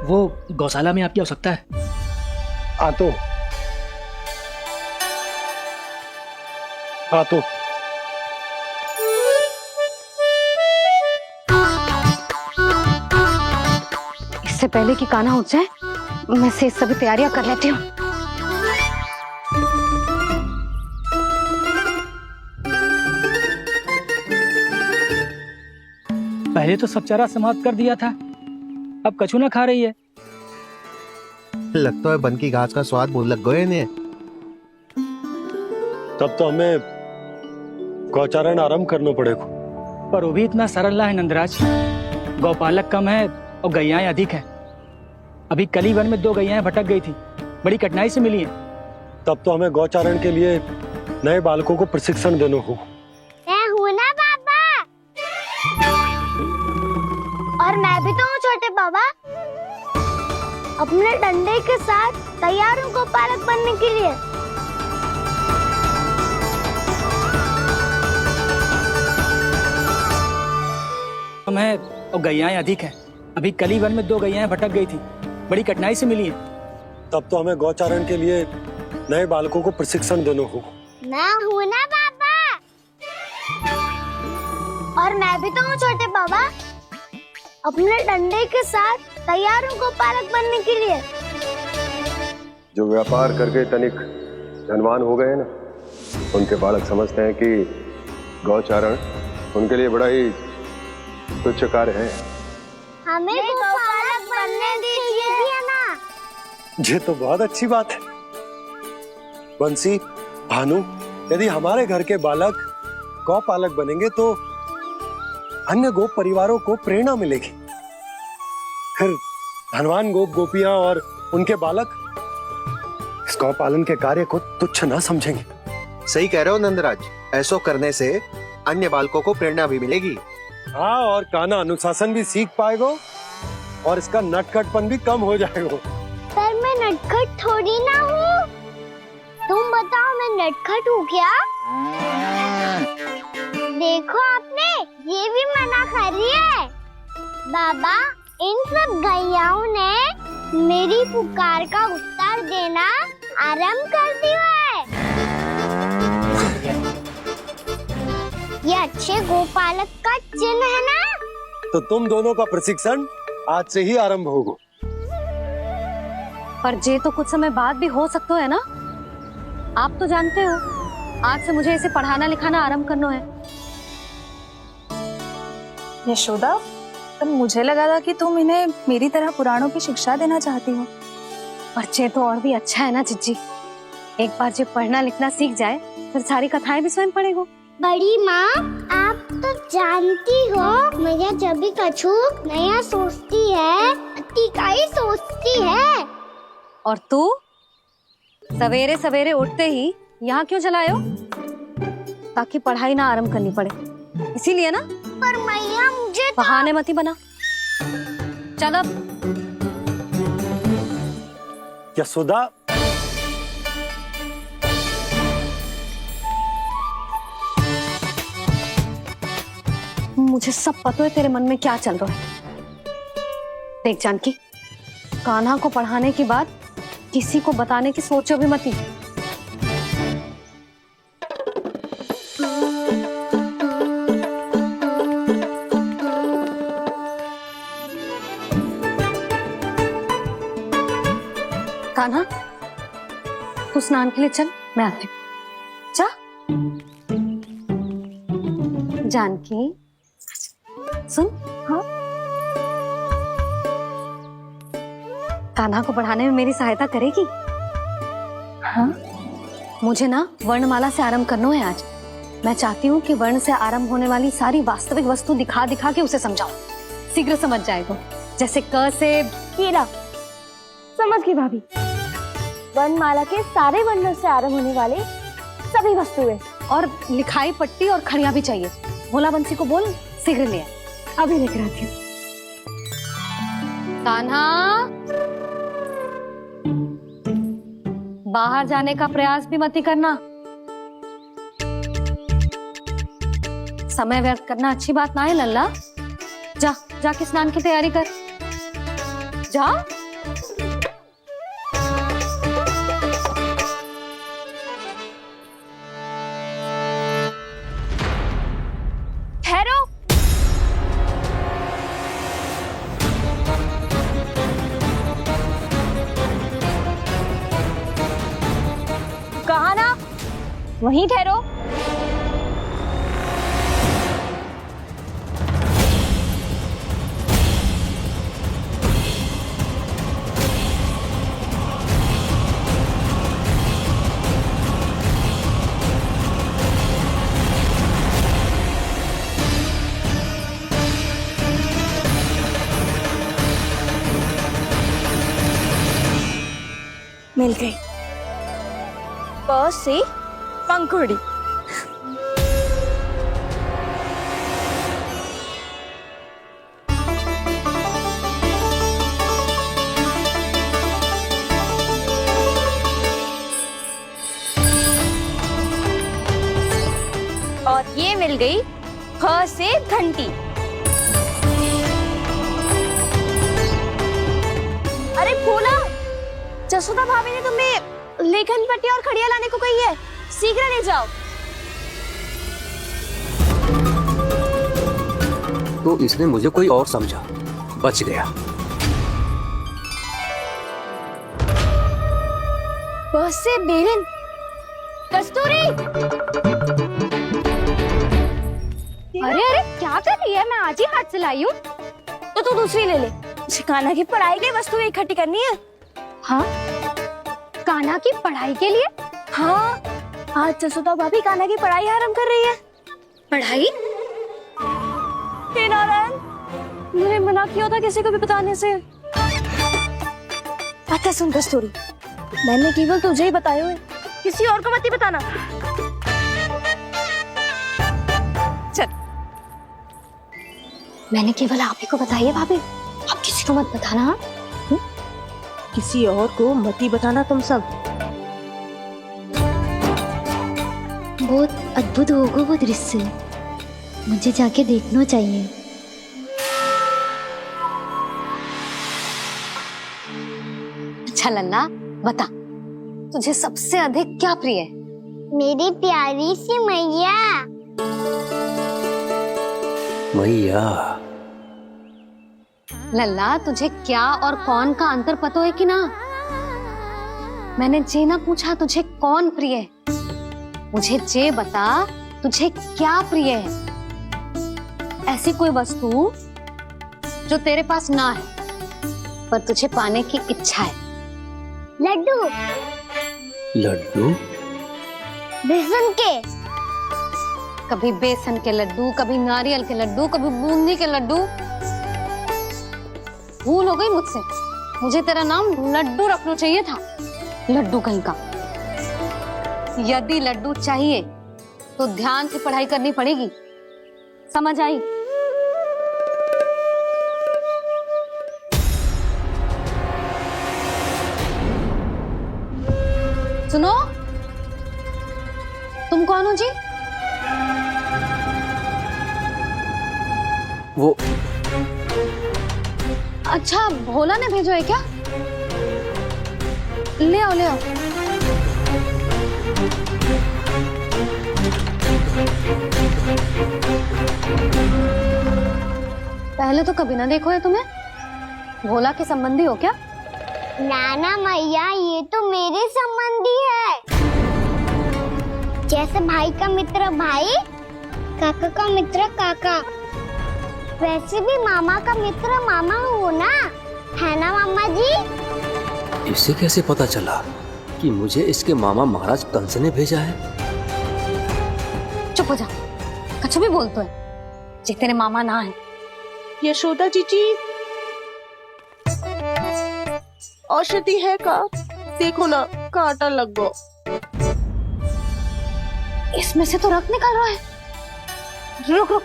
वो गौशाला में आपकी आवश्यकता है। आ तो इससे पहले कि कान्हा उठ जाए, मैं से सभी तैयारियां कर लेती हूँ। पहले तो सब चारा समाप्त कर दिया था, अब कछु ना खा रही है। लगता है बन की घास का स्वाद भूल लग गए इन्हें। तब तो हमें गौचारण आरंभ करना पड़ेगा। पर वो भी इतना सरल ना है नंदराज। गौपालक कम है और गैयाएं अधिक है। अभी कल ही वन में 2 गैयाएं भटक गई थी, बड़ी कठिनाई से मिली हैं। तब तो हमें गौचारण के लिए नए बालकों को प्रशिक्षण देना हो। मैं हूँ ना बाबा, और मैं भी तो हूँ छोटे बाबा। अपने डंडे के साथ तैयार हूँ गौपालक बनने के लिए। कम है और गैयाएं अधिक है। अभी कल ही वन में 2 गैयाएं भटक गई थी, बड़ी कठिनाई से मिली हैं। तब तो हमें गौचारण के लिए नए बालकों को प्रशिक्षण देना हो। मैं हूँ ना बाबा, और मैं भी तो हूँ छोटे बाबा। अपने डंडे के साथ तैयार हूँ गौपालक बनने के लिए। जो व्यापार करके तनिक धनवान हो गए ना, उनके बालक समझते हैं कि गौचारण उनके लिए बड़ा ही तुच्छ कार्य है। हमें गौपालक बनने दीजिए ना। ये तो बहुत अच्छी बात है। बंसी, भानु, यदि हमारे घर के बालक गौपालक बनेंगे तो अन्य गोप परिवारों को प्रेरणा मिलेगी। फिर धनवान गोप गोपियां और उनके बालक इस गौपालन के कार्य को तुच्छ ना समझेंगे। सही कह रहे हो नंदराज, ऐसा करने से अन्य बालकों को प्रेरणा भी मिलेगी। हाँ, और कान्हा अनुशासन भी सीख पाएगा और इसका नटखटपन भी कम हो जाएगा। पर मैं नटखट थोड़ी ना हूँ। तुम बताओ मैं नटखट हूँ क्या? देखो आपने ये भी मना कर रही है। बाबा, इन सब गैयाओं ने मेरी पुकार का उत्तर देना आरंभ कर दिया है। ये अच्छे गोपालक का चिन्ह है ना? तो तुम दोनों का प्रशिक्षण आज से ही आरंभ होगा। पर जे तो कुछ समय बाद भी हो सकता है ना। आप तो जानते हो, आज से मुझे इसे पढ़ाना लिखाना आरंभ करना है। यशोदा, पर मुझे लगा था कि तुम इन्हें मेरी तरह पुराणों की शिक्षा देना चाहती हो। पर जे तो और भी अच्छा है ना जिज्जी। एक बार जब पढ़ना लिखना सीख जाए फिर सारी कथाएं भी स्वयं पढ़ेगो। बड़ी माँ, आप तो जानती हो मैया जब भी कछु नया सोचती है, अतिका ही सोचती है। और तू सवेरे सवेरे उठते ही यहाँ क्यों चलाए हो? ताकि पढ़ाई ना आरंभ करनी पड़े, इसीलिए ना। पर मैया मुझे बहाने मत ही बना। चल अब। यशोदा, मुझे सब पता है तेरे मन में क्या चल रहा है। देख जानकी, कान्हा को पढ़ाने के बाद किसी को बताने की सोचो भी मत ही। कान्हा, तू स्नान के लिए चल, मैं आती हूँ। जा। जानकी सुन। हाँ, कान्हा को पढ़ाने में मेरी सहायता करेगी? हाँ, मुझे ना वर्णमाला से आरंभ करना है आज। मैं चाहती हूँ कि वर्ण से आरंभ होने वाली सारी वास्तविक वस्तु दिखा दिखा के उसे समझाऊं। शीघ्र समझ जाएगा। जैसे क से कीड़ा। समझ गई भाभी। वर्णमाला के सारे वर्णों से आरंभ होने वाले सभी वस्तुएं, और लिखाई पट्टी और खड़िया भी चाहिए। भोला बंसी को बोल शीघ्र ले आए। अभी लेकर आती हूँ। कान्हा, बाहर जाने का प्रयास भी मत ही करना। समय व्यर्थ करना अच्छी बात ना है लल्ला। जा, जाके स्नान की तैयारी कर। जा। ठहरो। कहा ना, वहीं ठहरो। मिल गई। प से पंखुड़ी। और ये मिल गई ख से घंटी। अरे फूला, जसोदा भाभी ने तुम्हें लेखन पट्टी और खड़िया लाने को कही है, शीघ्र ले जाओ। तो इसने मुझे कोई और समझा, बच गया। बस से बेलन। कस्तूरी, अरे अरे क्या कर रही है? मैं आज ही हाथ से लाई हूँ। तो तू दूसरी ले ले। कान्हा की पढ़ाई की वस्तु इकट्ठी करनी है। हाँ, कान्हा की पढ़ाई के लिए? हाँ, आज जसोदा भाभी कान्हा की पढ़ाई आरंभ कर रही है। पढ़ाई? हे नारायण, मैंने मना किया था किसी को भी बताने से। अच्छा सुन कस्तूरी, मैंने केवल तुझे ही बताए हुए, किसी और को मत ही बताना। चल। मैंने केवल आप ही को बताई है भाभी, आप किसी को मत बताना। किसी और को मत ही बताना तुम सब। बहुत अद्भुत होगा वो दृश्य, मुझे जाके देखना चाहिए। अच्छा लल्ला, बता तुझे सबसे अधिक क्या प्रिय है? मेरी प्यारी सी मैया। मैया। लल्ला, तुझे क्या और कौन का अंतर पता है कि ना? मैंने जे ना पूछा तुझे कौन प्रिय है, मुझे जे बता तुझे क्या प्रिय है। ऐसी कोई वस्तु जो तेरे पास ना है पर तुझे पाने की इच्छा है। लड्डू। लड्डू? बेसन के। कभी बेसन के लड्डू, कभी नारियल के लड्डू, कभी बूंदी के लड्डू। भूल हो गई मुझसे, मुझे तेरा नाम लड्डू रखना चाहिए था। लड्डू कहीं का। यदि लड्डू चाहिए तो ध्यान से पढ़ाई करनी पड़ेगी, समझ आई? सुनो, तुम कौन हो जी? वो अच्छा, भोला ने भेजो है क्या? ले आओ ले आओ। पहले तो कभी ना देखो है तुम्हें। भोला के संबंधी हो क्या? नाना मैया, ये तो मेरे संबंधी है। जैसे भाई का मित्र भाई, काका का मित्र काका, वैसे भी मामा का मित्र मामा हो ना, है ना मामा जी? इसे कैसे पता चला कि मुझे इसके मामा महाराज कंस ने भेजा है? चुप हो जा, कछु भी बोलते है जे तेरे मामा ना है। यशोदा जीजी, औषधि है का? देखो ना, कांटा लग गो। इसमें से तो रक्त निकल रहा है। रुक रुक।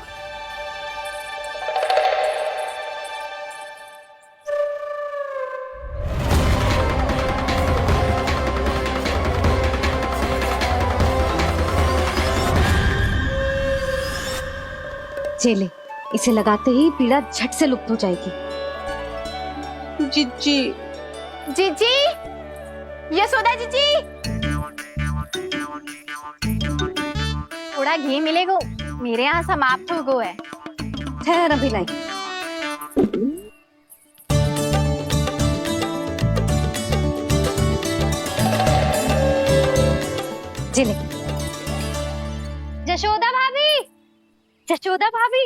चले, इसे लगाते ही पीड़ा झट से लुप्त हो जाएगी। जीजी, जीजी, यशोदा जीजी, थोड़ा घी मिलेगा? मेरे यहाँ समाप्त हो गो है। ठहर अभी लाई। जिले। जशोदा भाभी, जशोदा भाभी,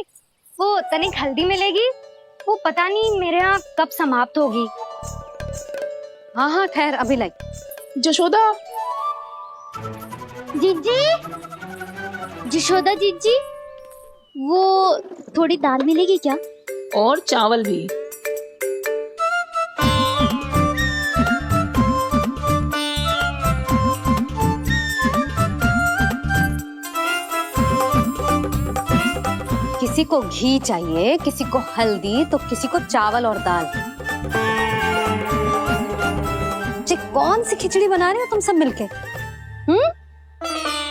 वो तनिक हल्दी मिलेगी? वो पता नहीं मेरे यहाँ कब समाप्त होगी। हाँ हाँ ठहर अभी लाई। जशोदा। जीजी, जशोदा जीजी, वो थोड़ी दाल मिलेगी क्या? और चावल भी। किसी को घी चाहिए, किसी को हल्दी, तो किसी को चावल और दाल। जी कौन सी खिचड़ी बना रहे हो तुम सब मिलके?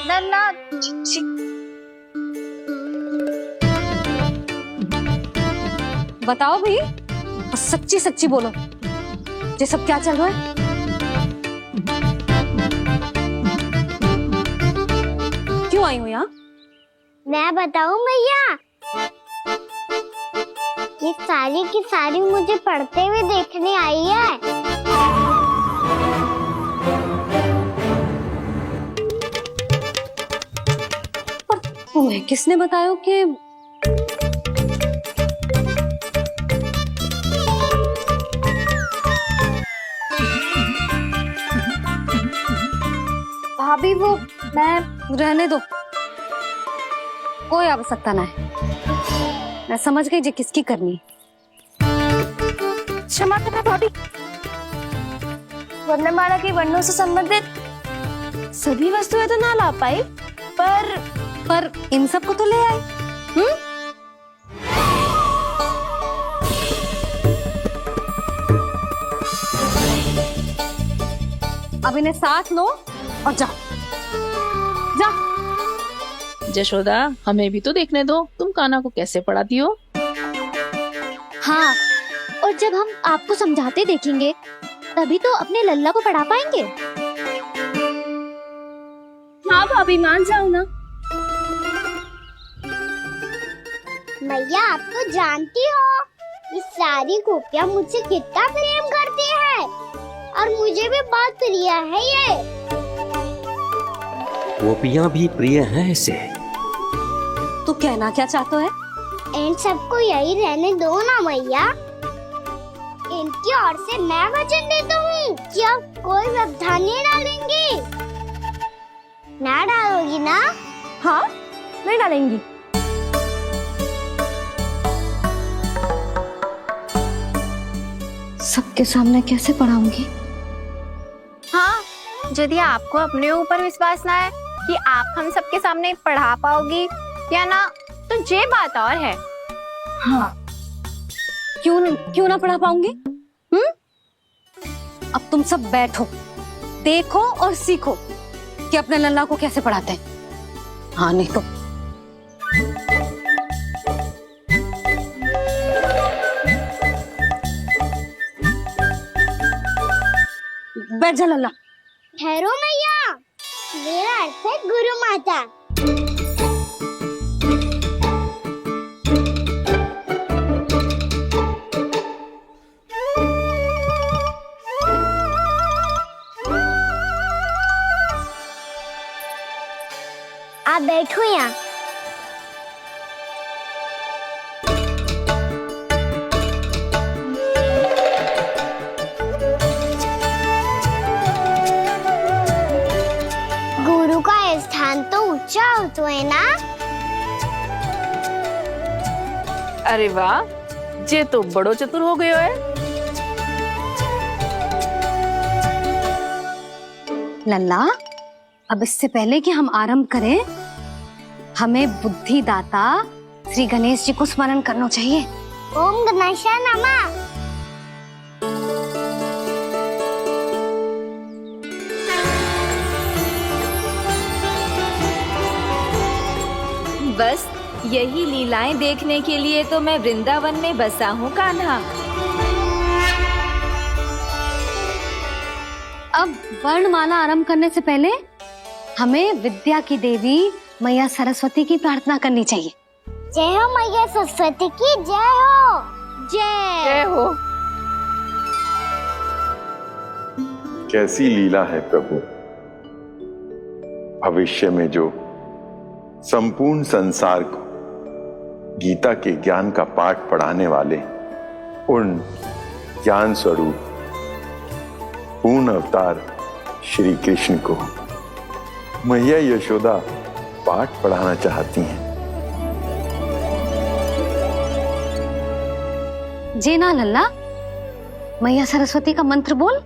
नन्ना बताओ भाई, सच्ची सच्ची बोलो, ये सब क्या चल रहा है? क्यों आई हो यहाँ? मैं बताऊं भैया, ये सारी की सारी मुझे पढ़ते हुए देखने आई है। पर तुम्हें किसने बताया कि भाभी वो मैं रहने दो, कोई आवश्यकता ना है। मैं समझ गई जी किसकी करनी। क्षमा करना भाभी, वर्णमाला के वर्णों से संबंधित सभी वस्तुएं तो ना ला पाई, पर इन सब को तो ले आए। अब इन्हें साथ लो और जाओ। यशोदा, हमें भी तो देखने दो तुम कान्हा को कैसे पढ़ाती हो। हाँ, और जब हम आपको समझाते देखेंगे तभी तो अपने लल्ला को पढ़ा पाएंगे। हाँ भाभी, मान जाओ ना। मैया, आप तो जानती हो ये सारी गोपियाँ मुझसे कितना प्रेम करती है, और मुझे भी बहुत प्रिय है ये। गोपियाँ भी प्रिय हैं इसे। तू कहना क्या चाहता है? इन सबको यही रहने दो ना मैया। इनकी ओर से मैं वचन देता हूँ कि अब कोई व्यवधान नहीं डालेंगी। ना डालोगी ना? हाँ, नहीं डालेंगी। सबके सामने कैसे पढ़ाऊंगी? हाँ, यदि आपको अपने ऊपर विश्वास ना है कि आप हम सबके सामने पढ़ा पाओगी या ना, तो ये बात और है। हाँ, क्यों ना पढ़ा पाऊंगी? अब तुम सब बैठो, देखो और सीखो कि अपने लल्ला को कैसे पढ़ाते हैं। हाँ, नहीं तो बैठ जा लल्ला। ठहरो मैया, मेरा अर्थ है गुरु माता। आप बैठो यहाँ। गुरु का स्थान तो ऊंचा होता है ना? अरे वाह, जे तो बड़ो चतुर हो गयो है। लल्ला, अब इससे पहले कि हम आरंभ करें, हमें बुद्धिदाता श्री गणेश जी को स्मरण करना चाहिए। ओम गणेशाय नमः। बस यही लीलाएं देखने के लिए तो मैं वृंदावन में बसा हूँ कान्हा। अब वर्णमाला आरंभ करने से पहले हमें विद्या की देवी मैया सरस्वती की प्रार्थना करनी चाहिए। जय हो मैया सरस्वती की, जय हो। जय हो। कैसी लीला है प्रभु। भविष्य में जो संपूर्ण संसार को गीता के ज्ञान का पाठ पढ़ाने वाले उन ज्ञान स्वरूप पूर्ण अवतार श्री कृष्ण को मैया यशोदा पाठ पढ़ाना चाहती हैं। जी ना लल्ला, मैया सरस्वती का मंत्र बोल।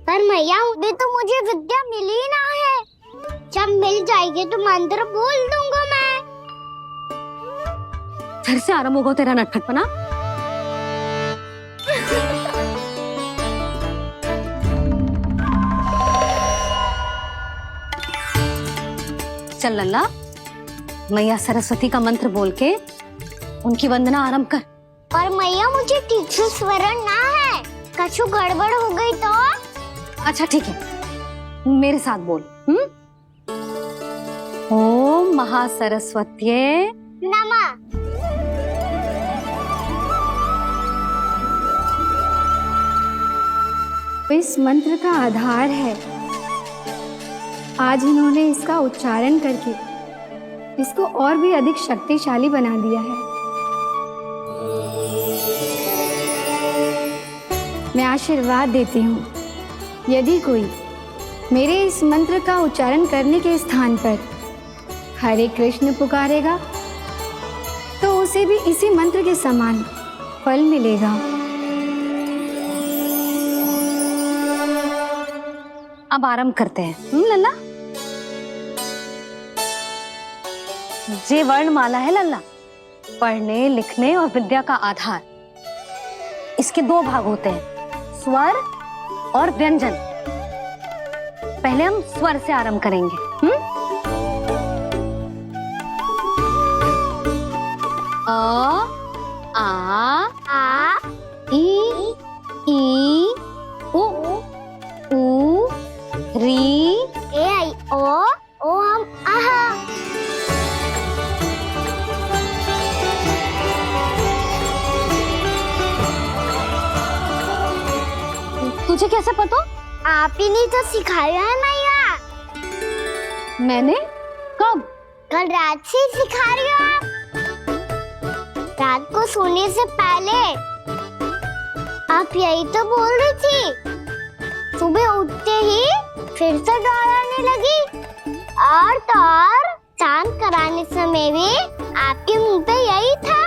पर मैया, अभी तो मुझे विद्या मिली ना है। जब मिल जाएगी तो मंत्र बोल दूंगा मैं। फिर से आरंभ होगा तेरा नटखटपना। चल लल्ला, मैया सरस्वती का मंत्र बोल के उनकी वंदना आरंभ कर। और मैया मुझे ठीक से स्मरण ना है, कछु गड़बड़ हो गई तो? अच्छा ठीक है, मेरे साथ बोल। ओम महासरस्वत्ये नमः। इस मंत्र का आधार है। आज इन्होंने इसका उच्चारण करके इसको और भी अधिक शक्तिशाली बना दिया है। मैं आशीर्वाद देती हूँ, यदि कोई मेरे इस मंत्र का उच्चारण करने के स्थान पर हरे कृष्ण पुकारेगा तो उसे भी इसी मंत्र के समान फल मिलेगा। अब आरंभ करते हैं। लल्ला, जे वर्णमाला है लल्ला, पढ़ने लिखने और विद्या का आधार। इसके दो भाग होते हैं, स्वर और व्यंजन। पहले हम स्वर से आरंभ करेंगे। अ, आ, ई, उ, री, ए आई ओ हम आहा। तुझे कैसे पता? आप ही ने तो सिखाया है मैया। मैंने? कब? कल रात से सिखा रही हो आप। रात को सोने से पहले आप यही तो बोल रही थी। सुबह उठते ही फिर से दोहराने लगी, और तो और चांद कराने समय भी आपके मुंह पे यही था।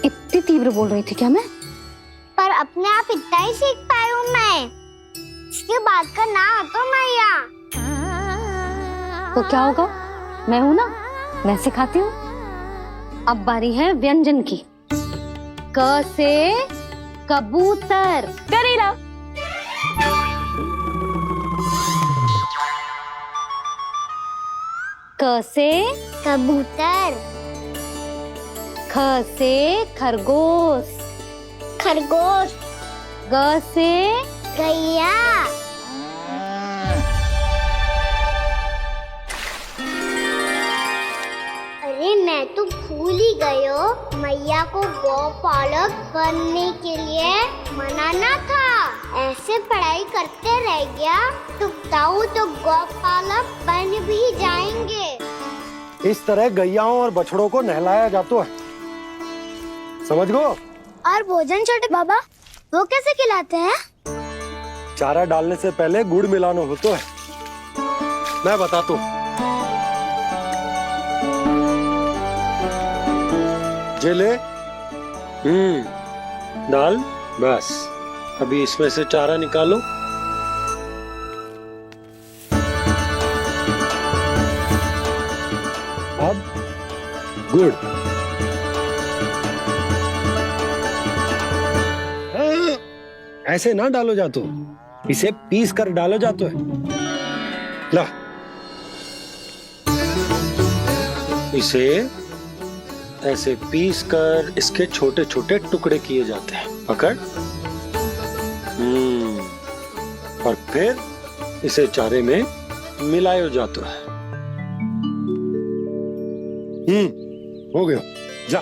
इतनी तीव्र बोल रही थी क्या मैं? पर अपने आप इतना ही सीख पाई हूँ मैं। इसके बाद का ना तो मैया। तो क्या होगा? मैं हूं ना, मैं सिखाती हूँ। अब बारी है व्यंजन की। क से कबूतर। करेला। क से कबूतर। ख से खरगोश। खरगोश। ग से गैया। अरे मैं तो भूल ही गई हो, मैया को गौपालक बनने के लिए मनाना था। ऐसे पढ़ाई करते रह गया तो ताऊ तो गौपालक बन भी जाएंगे। इस तरह गैयाओं और बछड़ों को नहलाया जाता है, समझ गो? और भोजन छोटे बाबा वो कैसे खिलाते हैं? चारा डालने से पहले गुड़ मिलाना होता है। मैं बताता हूँ। जे ले, डाल, बस। अभी इसमें से चारा निकालो। अब गुड़। ऐसे ना डालो जातो, इसे पीस कर डालो जातो है। ला, इसे ऐसे पीस कर इसके छोटे छोटे टुकड़े किए जाते हैं। पकड़। और फिर इसे चारे में मिलाया जाता है। हो गया, जा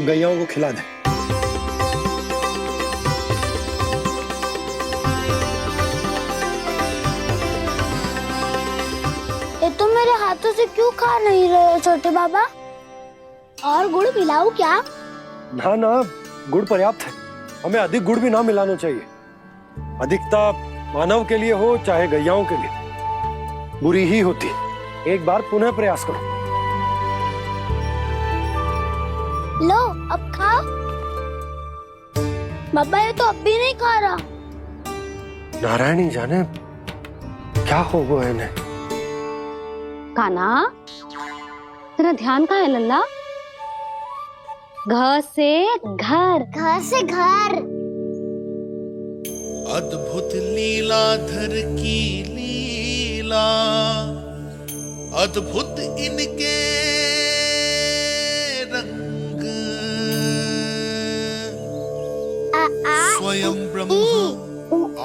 गैयाओं को खिला दे। ये तो मेरे हाथों से क्यों खा नहीं रहे छोटे बाबा? और गुड़ मिलाऊं क्या? ना ना, गुड़ पर्याप्त है। हमें अधिक गुड़ भी ना मिलाना चाहिए। अधिकता मानव के लिए हो चाहे गैयाओं के लिए बुरी ही होती। एक बार पुनः प्रयास करो। लो अब खाओ। बाबा ये तो अब भी नहीं खा रहा। नारायणी जाने क्या हो गया है इन्हें? कान्हा, तेरा ध्यान कहाँ है लल्ला? घर से घर, घर से घर। अद्भुत लीलाधर की लीला, अद्भुत इनके रंग, स्वयं ब्रह्मा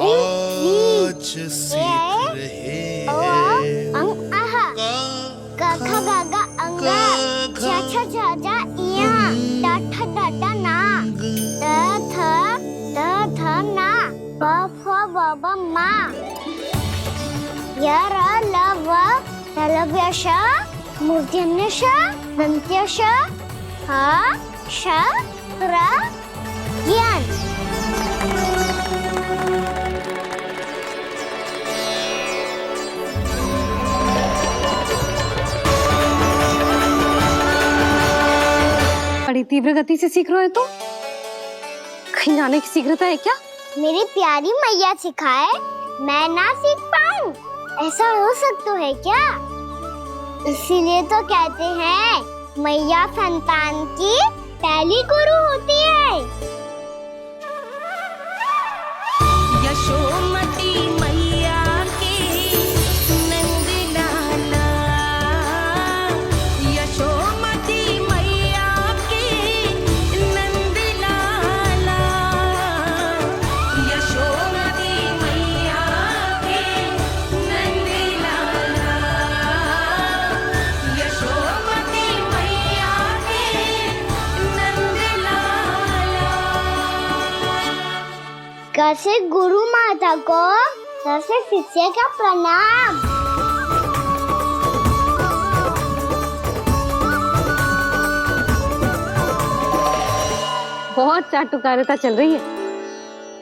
आज सीख रहे हैं। मूर्ध्यन्यश दन्त्यश हा श र ज्ञान। बड़ी तीव्र गति से सीख रहे हो तो कहीं जाने की शीघ्रता है क्या? मेरी प्यारी मैया सिखाए, मैं ना सीख पाऊं, ऐसा हो सकता है क्या? इसीलिए तो कहते हैं मैया संतान की पहली गुरु होती है। यशोमती मैया के नंद लाला, यशोमती मैया के नंद लाला, यशोमती मैया के नंद लाला, यशोमती मैया के नंद लाला। कैसे गुरु माता को कैसे शिष्य का प्रणाम। बहुत चाटुकारिता चल रही है।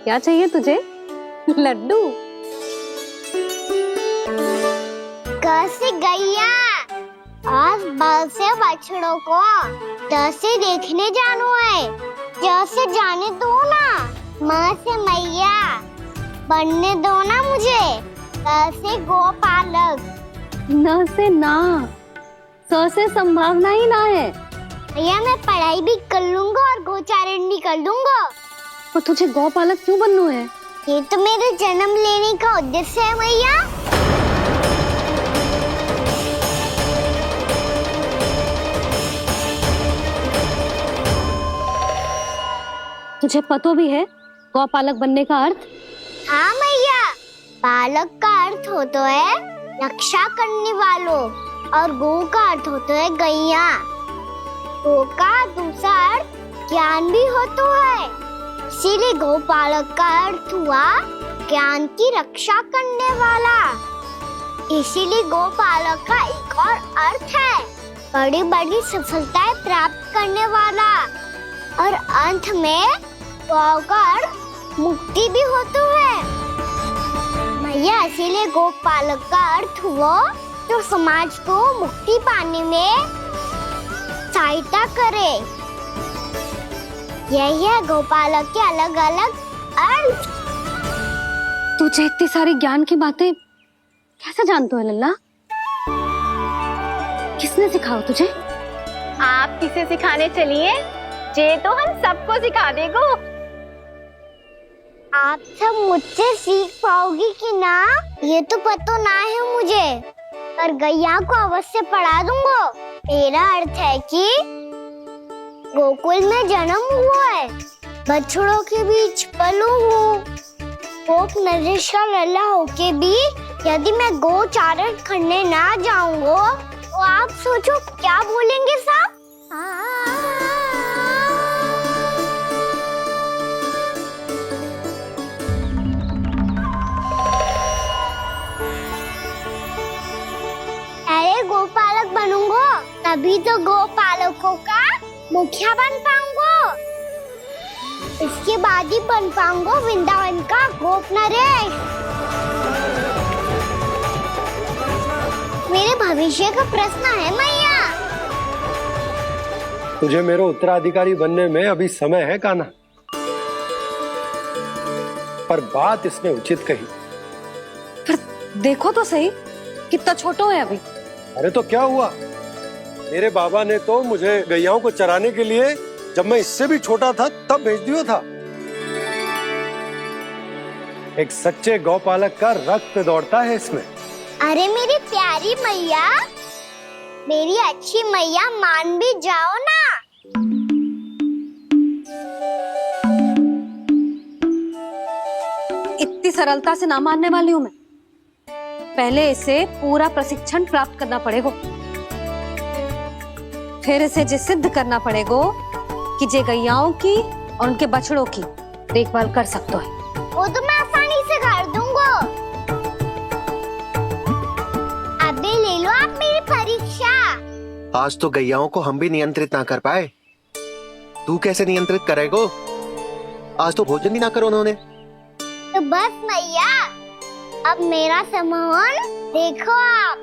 क्या चाहिए तुझे? लड्डू? कैसे गैया आज बाल से बछड़ों को कैसे देखने जानो है, जैसे जाने दो ना, माँ से मैया बनने दो ना मुझे, कैसे गोपालक। न से ना, स से संभावना ही ना है। भैया मैं पढ़ाई भी कर लूंगा और गोचारण भी कर लूंगा। तो तुझे गौपालक क्यों बनना है? ये तो मेरे जन्म लेने का उद्देश्य है मैया। तुझे पता भी है गौपालक बनने का अर्थ? हाँ मैया, पालक का अर्थ होता है रक्षा करने वालों और गौ का अर्थ होता है गैया। गौ का दूसरा अर्थ ज्ञान भी होता है, इसीलिए गौपालक का अर्थ हुआ ज्ञान की रक्षा करने वाला। इसीलिए गौपालक का एक और अर्थ है बड़ी बड़ी सफलताएं प्राप्त करने वाला, और अंत में गौ का अर्थ मुक्ति भी होता है। मैया इसीलिए गोपालक का अर्थ हुआ जो समाज को मुक्ति पाने में सहायता करे। यही है गोपालक के अलग अलग अर्थ। तुझे इतनी सारी ज्ञान की बातें कैसे जानते हो लल्ला? किसने सिखाओ तुझे? आप किसे सिखाने चलिए, जे तो हम सबको सिखा देगो। आप सब मुझसे सीख पाओगी कि ना ये तो पता ना है मुझे, पर गैया को अवश्य पढ़ा दूंगा। मेरा अर्थ है कि गोकुल में जन्म हुआ है, बछड़ों के बीच पलू हूँ, गोप नरेश का लल्ला होके भी यदि मैं गोचारण करने ना जाऊंगा तो आप सोचो क्या बोलेंगे साहब? अरे गोपालक बनूंगा तभी तो गोपालकों का मुखिया बन पाऊंगा, इसके बाद ही बन पाऊंगा वृंदावन का गोप नरेश। मेरे भविष्य का प्रश्न है मैया। तुझे मेरे उत्तराधिकारी बनने में अभी समय है कान्हा, पर बात इसने उचित कही। देखो तो सही कितना छोटो है अभी। अरे तो क्या हुआ, मेरे बाबा ने तो मुझे गैयाओं को चराने के लिए जब मैं इससे भी छोटा था तब भेज दिया था। एक सच्चे गौपालक का रक्त दौड़ता है इसमें। अरे मेरी प्यारी मैया, मेरी अच्छी मैया, मान भी जाओ ना। इतनी सरलता से ना मानने वाली हूँ मैं। पहले इसे पूरा प्रशिक्षण प्राप्त करना पड़ेगा, फिर इसे जे सिद्ध करना पड़ेगा कि जे गैयाओं की और उनके बछड़ों की देखभाल कर सकते है। वो तो मैं आसानी से कर दूंगा। अभी ले लो आप मेरी परीक्षा। आज तो गैयाओं को हम भी नियंत्रित ना कर पाए, तू कैसे नियंत्रित करेगो? आज तो भोजन भी ना करो उन्होंने। तो बस मैया, अब मेरा सम्मान देखो आप।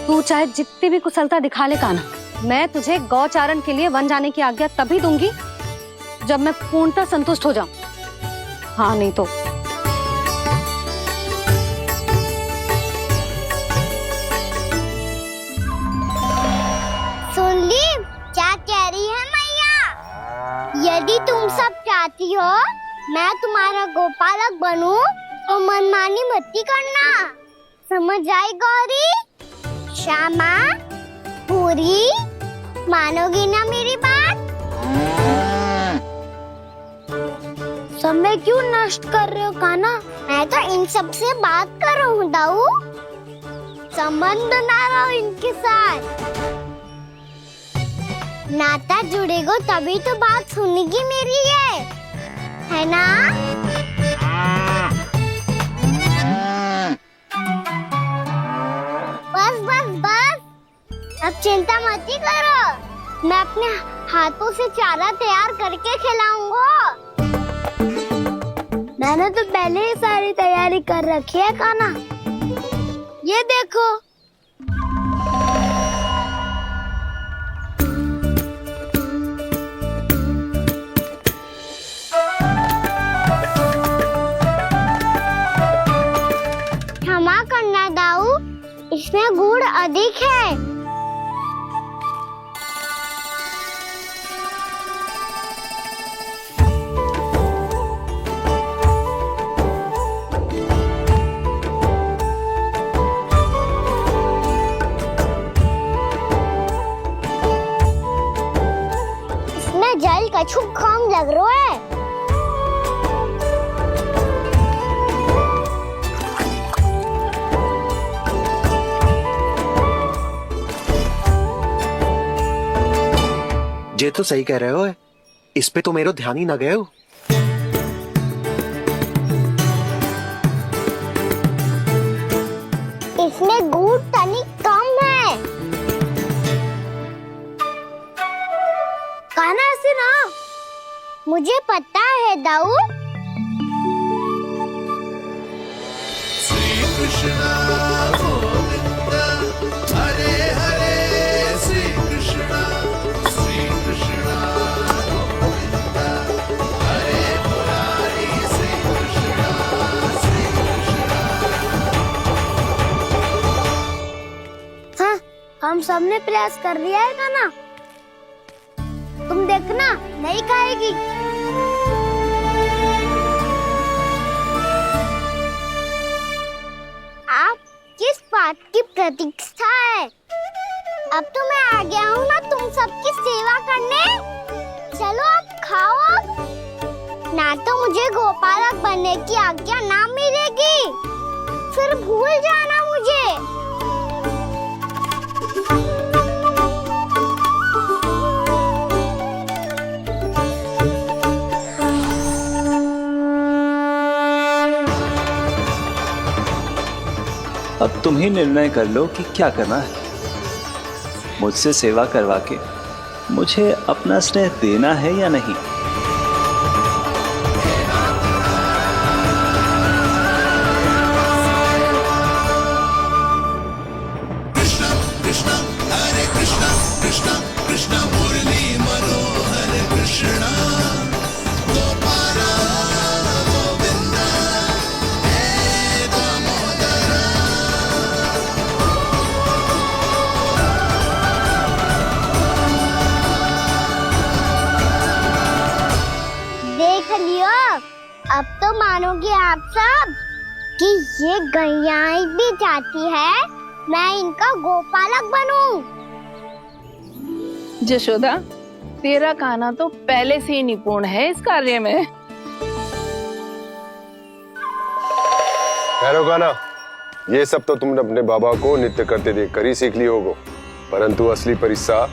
तू चाहे जितनी भी कुशलता दिखा ले कान्हा, मैं तुझे गौचारण के लिए वन जाने की आज्ञा तभी दूंगी जब मैं पूर्णतः संतुष्ट हो जाऊं। हाँ नहीं तो सुन ली क्या कह रही है मैया? यदि तुम सब चाहती हो मैं तुम्हारा गोपालक बनूं तो मनमानी मत करना, समझ आई गौरी? श्यामा, पूरी, मानोगी ना मेरी बात? समय क्यों नष्ट कर रहे हो कान्हा? मैं तो इन सब से बात कर रहा हूँ दाऊ, संबंध बना रहा हूँ इनके साथ। नाता जुड़ेगा तभी तो बात सुनेगी मेरी, ये है ना? बस बस बस, अब चिंता मत ही करो, मैं अपने हाथों से चारा तैयार करके खिलाऊंगा। मैंने तो पहले ही सारी तैयारी कर रखी है कान्हा, ये देखो। क्षमा करना दाऊ, इसमें गुड़ अधिक है। इसमें जल कछु कम लग रहा है। ये तो सही कह रहे हो, इस पे तो मेरो ध्यान ही ना गए हो। इसमें गुड़ तनिक कम है। कान्हा ऐसे ना, मुझे पता है दाऊ। श्री कृष्णा गोविंद हरे हरे, श्री कृष्णा गोविंद हरे मुरारी, श्री कृष्णा हाँ, हम सबने प्रयास कर लिया है कान्हा, तुम देखना नहीं खाएगी। आप किस बात की प्रतीक्षा है? अब तो मैं आ गया हूँ ना तुम सबकी सेवा करने। चलो अब खाओ अब। ना तो मुझे गोपालक बनने की आज्ञा ना मिलेगी, फिर भूल जाना मुझे। अब तुम ही निर्णय कर लो कि क्या करना है। मुझसे सेवा करवा के मुझे अपना स्नेह देना है या नहीं। सब कि ये गैयाएं भी चाहती है मैं इनका गोपालक बनूं। जशोदा, तेरा कान्हा तो पहले से ही निपुण है इस कार्य में। ठहरो कान्हा, ये सब तो तुमने अपने बाबा को नृत्य करते देख कर ही सीख ली होगो, परंतु असली परिस्सा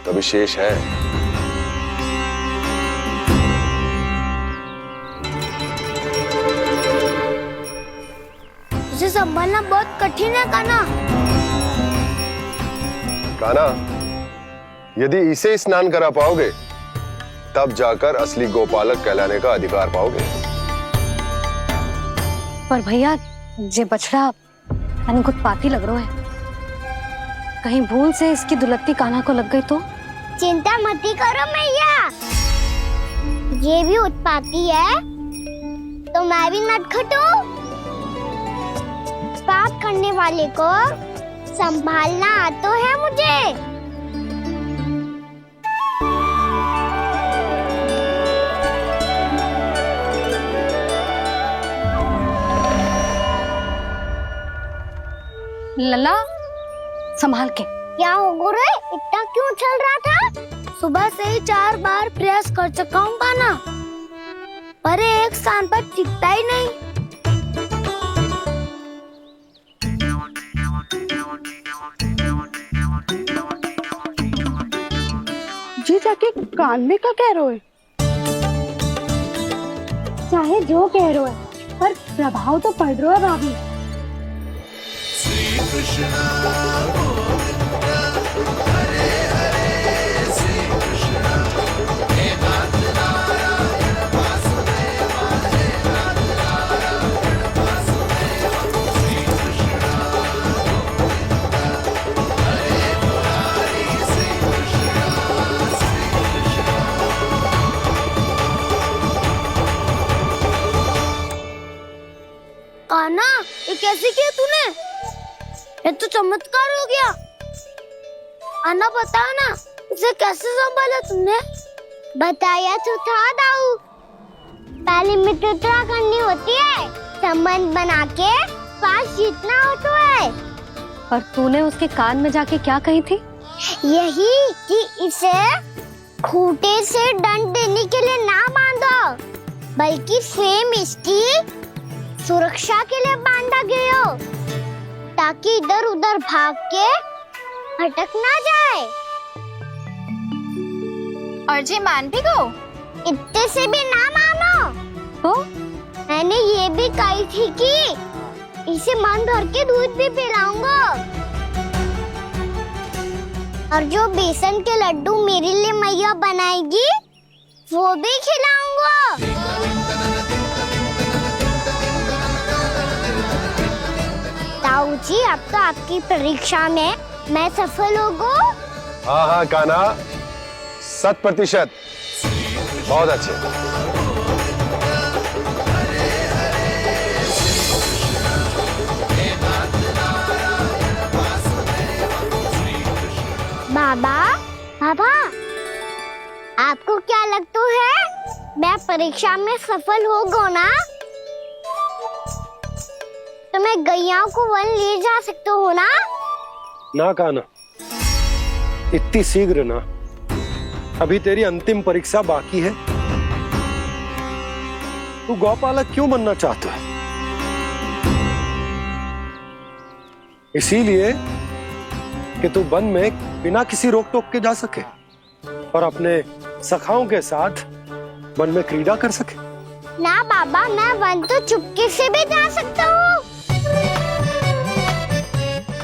तो विशेष है। इसे संभालना बहुत कठिन है कान्हा। कान्हा, यदि इसे स्नान करा पाओगे तब जाकर असली गोपालक कहलाने का अधिकार पाओगे। पर भैया जे बछड़ा तनिक उत्पाती लग रहा है, कहीं भूल से इसकी दुलत्ती कान्हा को लग गई तो? चिंता मती करो मैया, ये भी उत्पाती है तो मैं भी नटखट हूँ। पाप करने वाले को संभालना आता है मुझे। लला, संभाल के। क्या हो गुरु, इतना क्यों चल रहा था? सुबह से ही 4 बार प्रयास कर चुका हूँ कान्हा, पर एक स्थान पर टिकता ही नहीं। जी जाके कान में क्या कह रहे हो? चाहे जो कह रहे हो, पर प्रभाव तो पड़ रहा है भाभी। श्री कृष्ण गोविंद हरे हरे, श्री कृष्ण हे नाथ नारायण वासुदेव, हे नाथ नारायण वासुदेव, श्री कृष्ण गोविंद हरे मुरारी, श्री कृष्ण कान्हा, ये कैसे किया तूने? ये तो चमत्कार हो गया। अन्ना बता ना, इसे कैसे संभाला तुमने? बताया तो था दाऊ, पहले मित्रता करनी होती है, संबंध बना के पास जीतना होता है। और तूने उसके कान में जाके क्या कही थी? यही कि इसे खूंटे से दंड देने के लिए ना बांधो, बल्कि स्वयं इसकी सुरक्षा के लिए बांधा गया हो, ताकि इधर उधर भाग के भटक ना जाए। और जी मान भी गो? इतने से भी ना मानो। तो मैंने ये भी कही थी कि इसे मन भर के दूध भी पिलाऊंगा, और जो बेसन के लड्डू मेरे लिए मैया बनाएगी वो भी खिलाऊंगा। ताऊ जी, अब तो आपकी परीक्षा में मैं सफल होगा। हाँ हाँ कान्हा, 100%। बहुत अच्छे। बाबा, बाबा, आपको क्या लगता है मैं परीक्षा में सफल होगा ना? तो मैं गैयाओं को वन ले जा सकता हूँ ना? ना कान्हा, इतनी शीघ्र ना, अभी तेरी अंतिम परीक्षा बाकी है। तू गौपालक क्यों बनना चाहता है? इसीलिए कि तू वन में बिना किसी रोक टोक के जा सके और अपने सखाओं के साथ वन में क्रीड़ा कर सके। ना बाबा, मैं वन तो चुपके से भी जा सकता हूँ।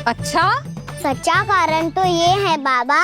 अच्छा, सच्चा कारण तो ये है बाबा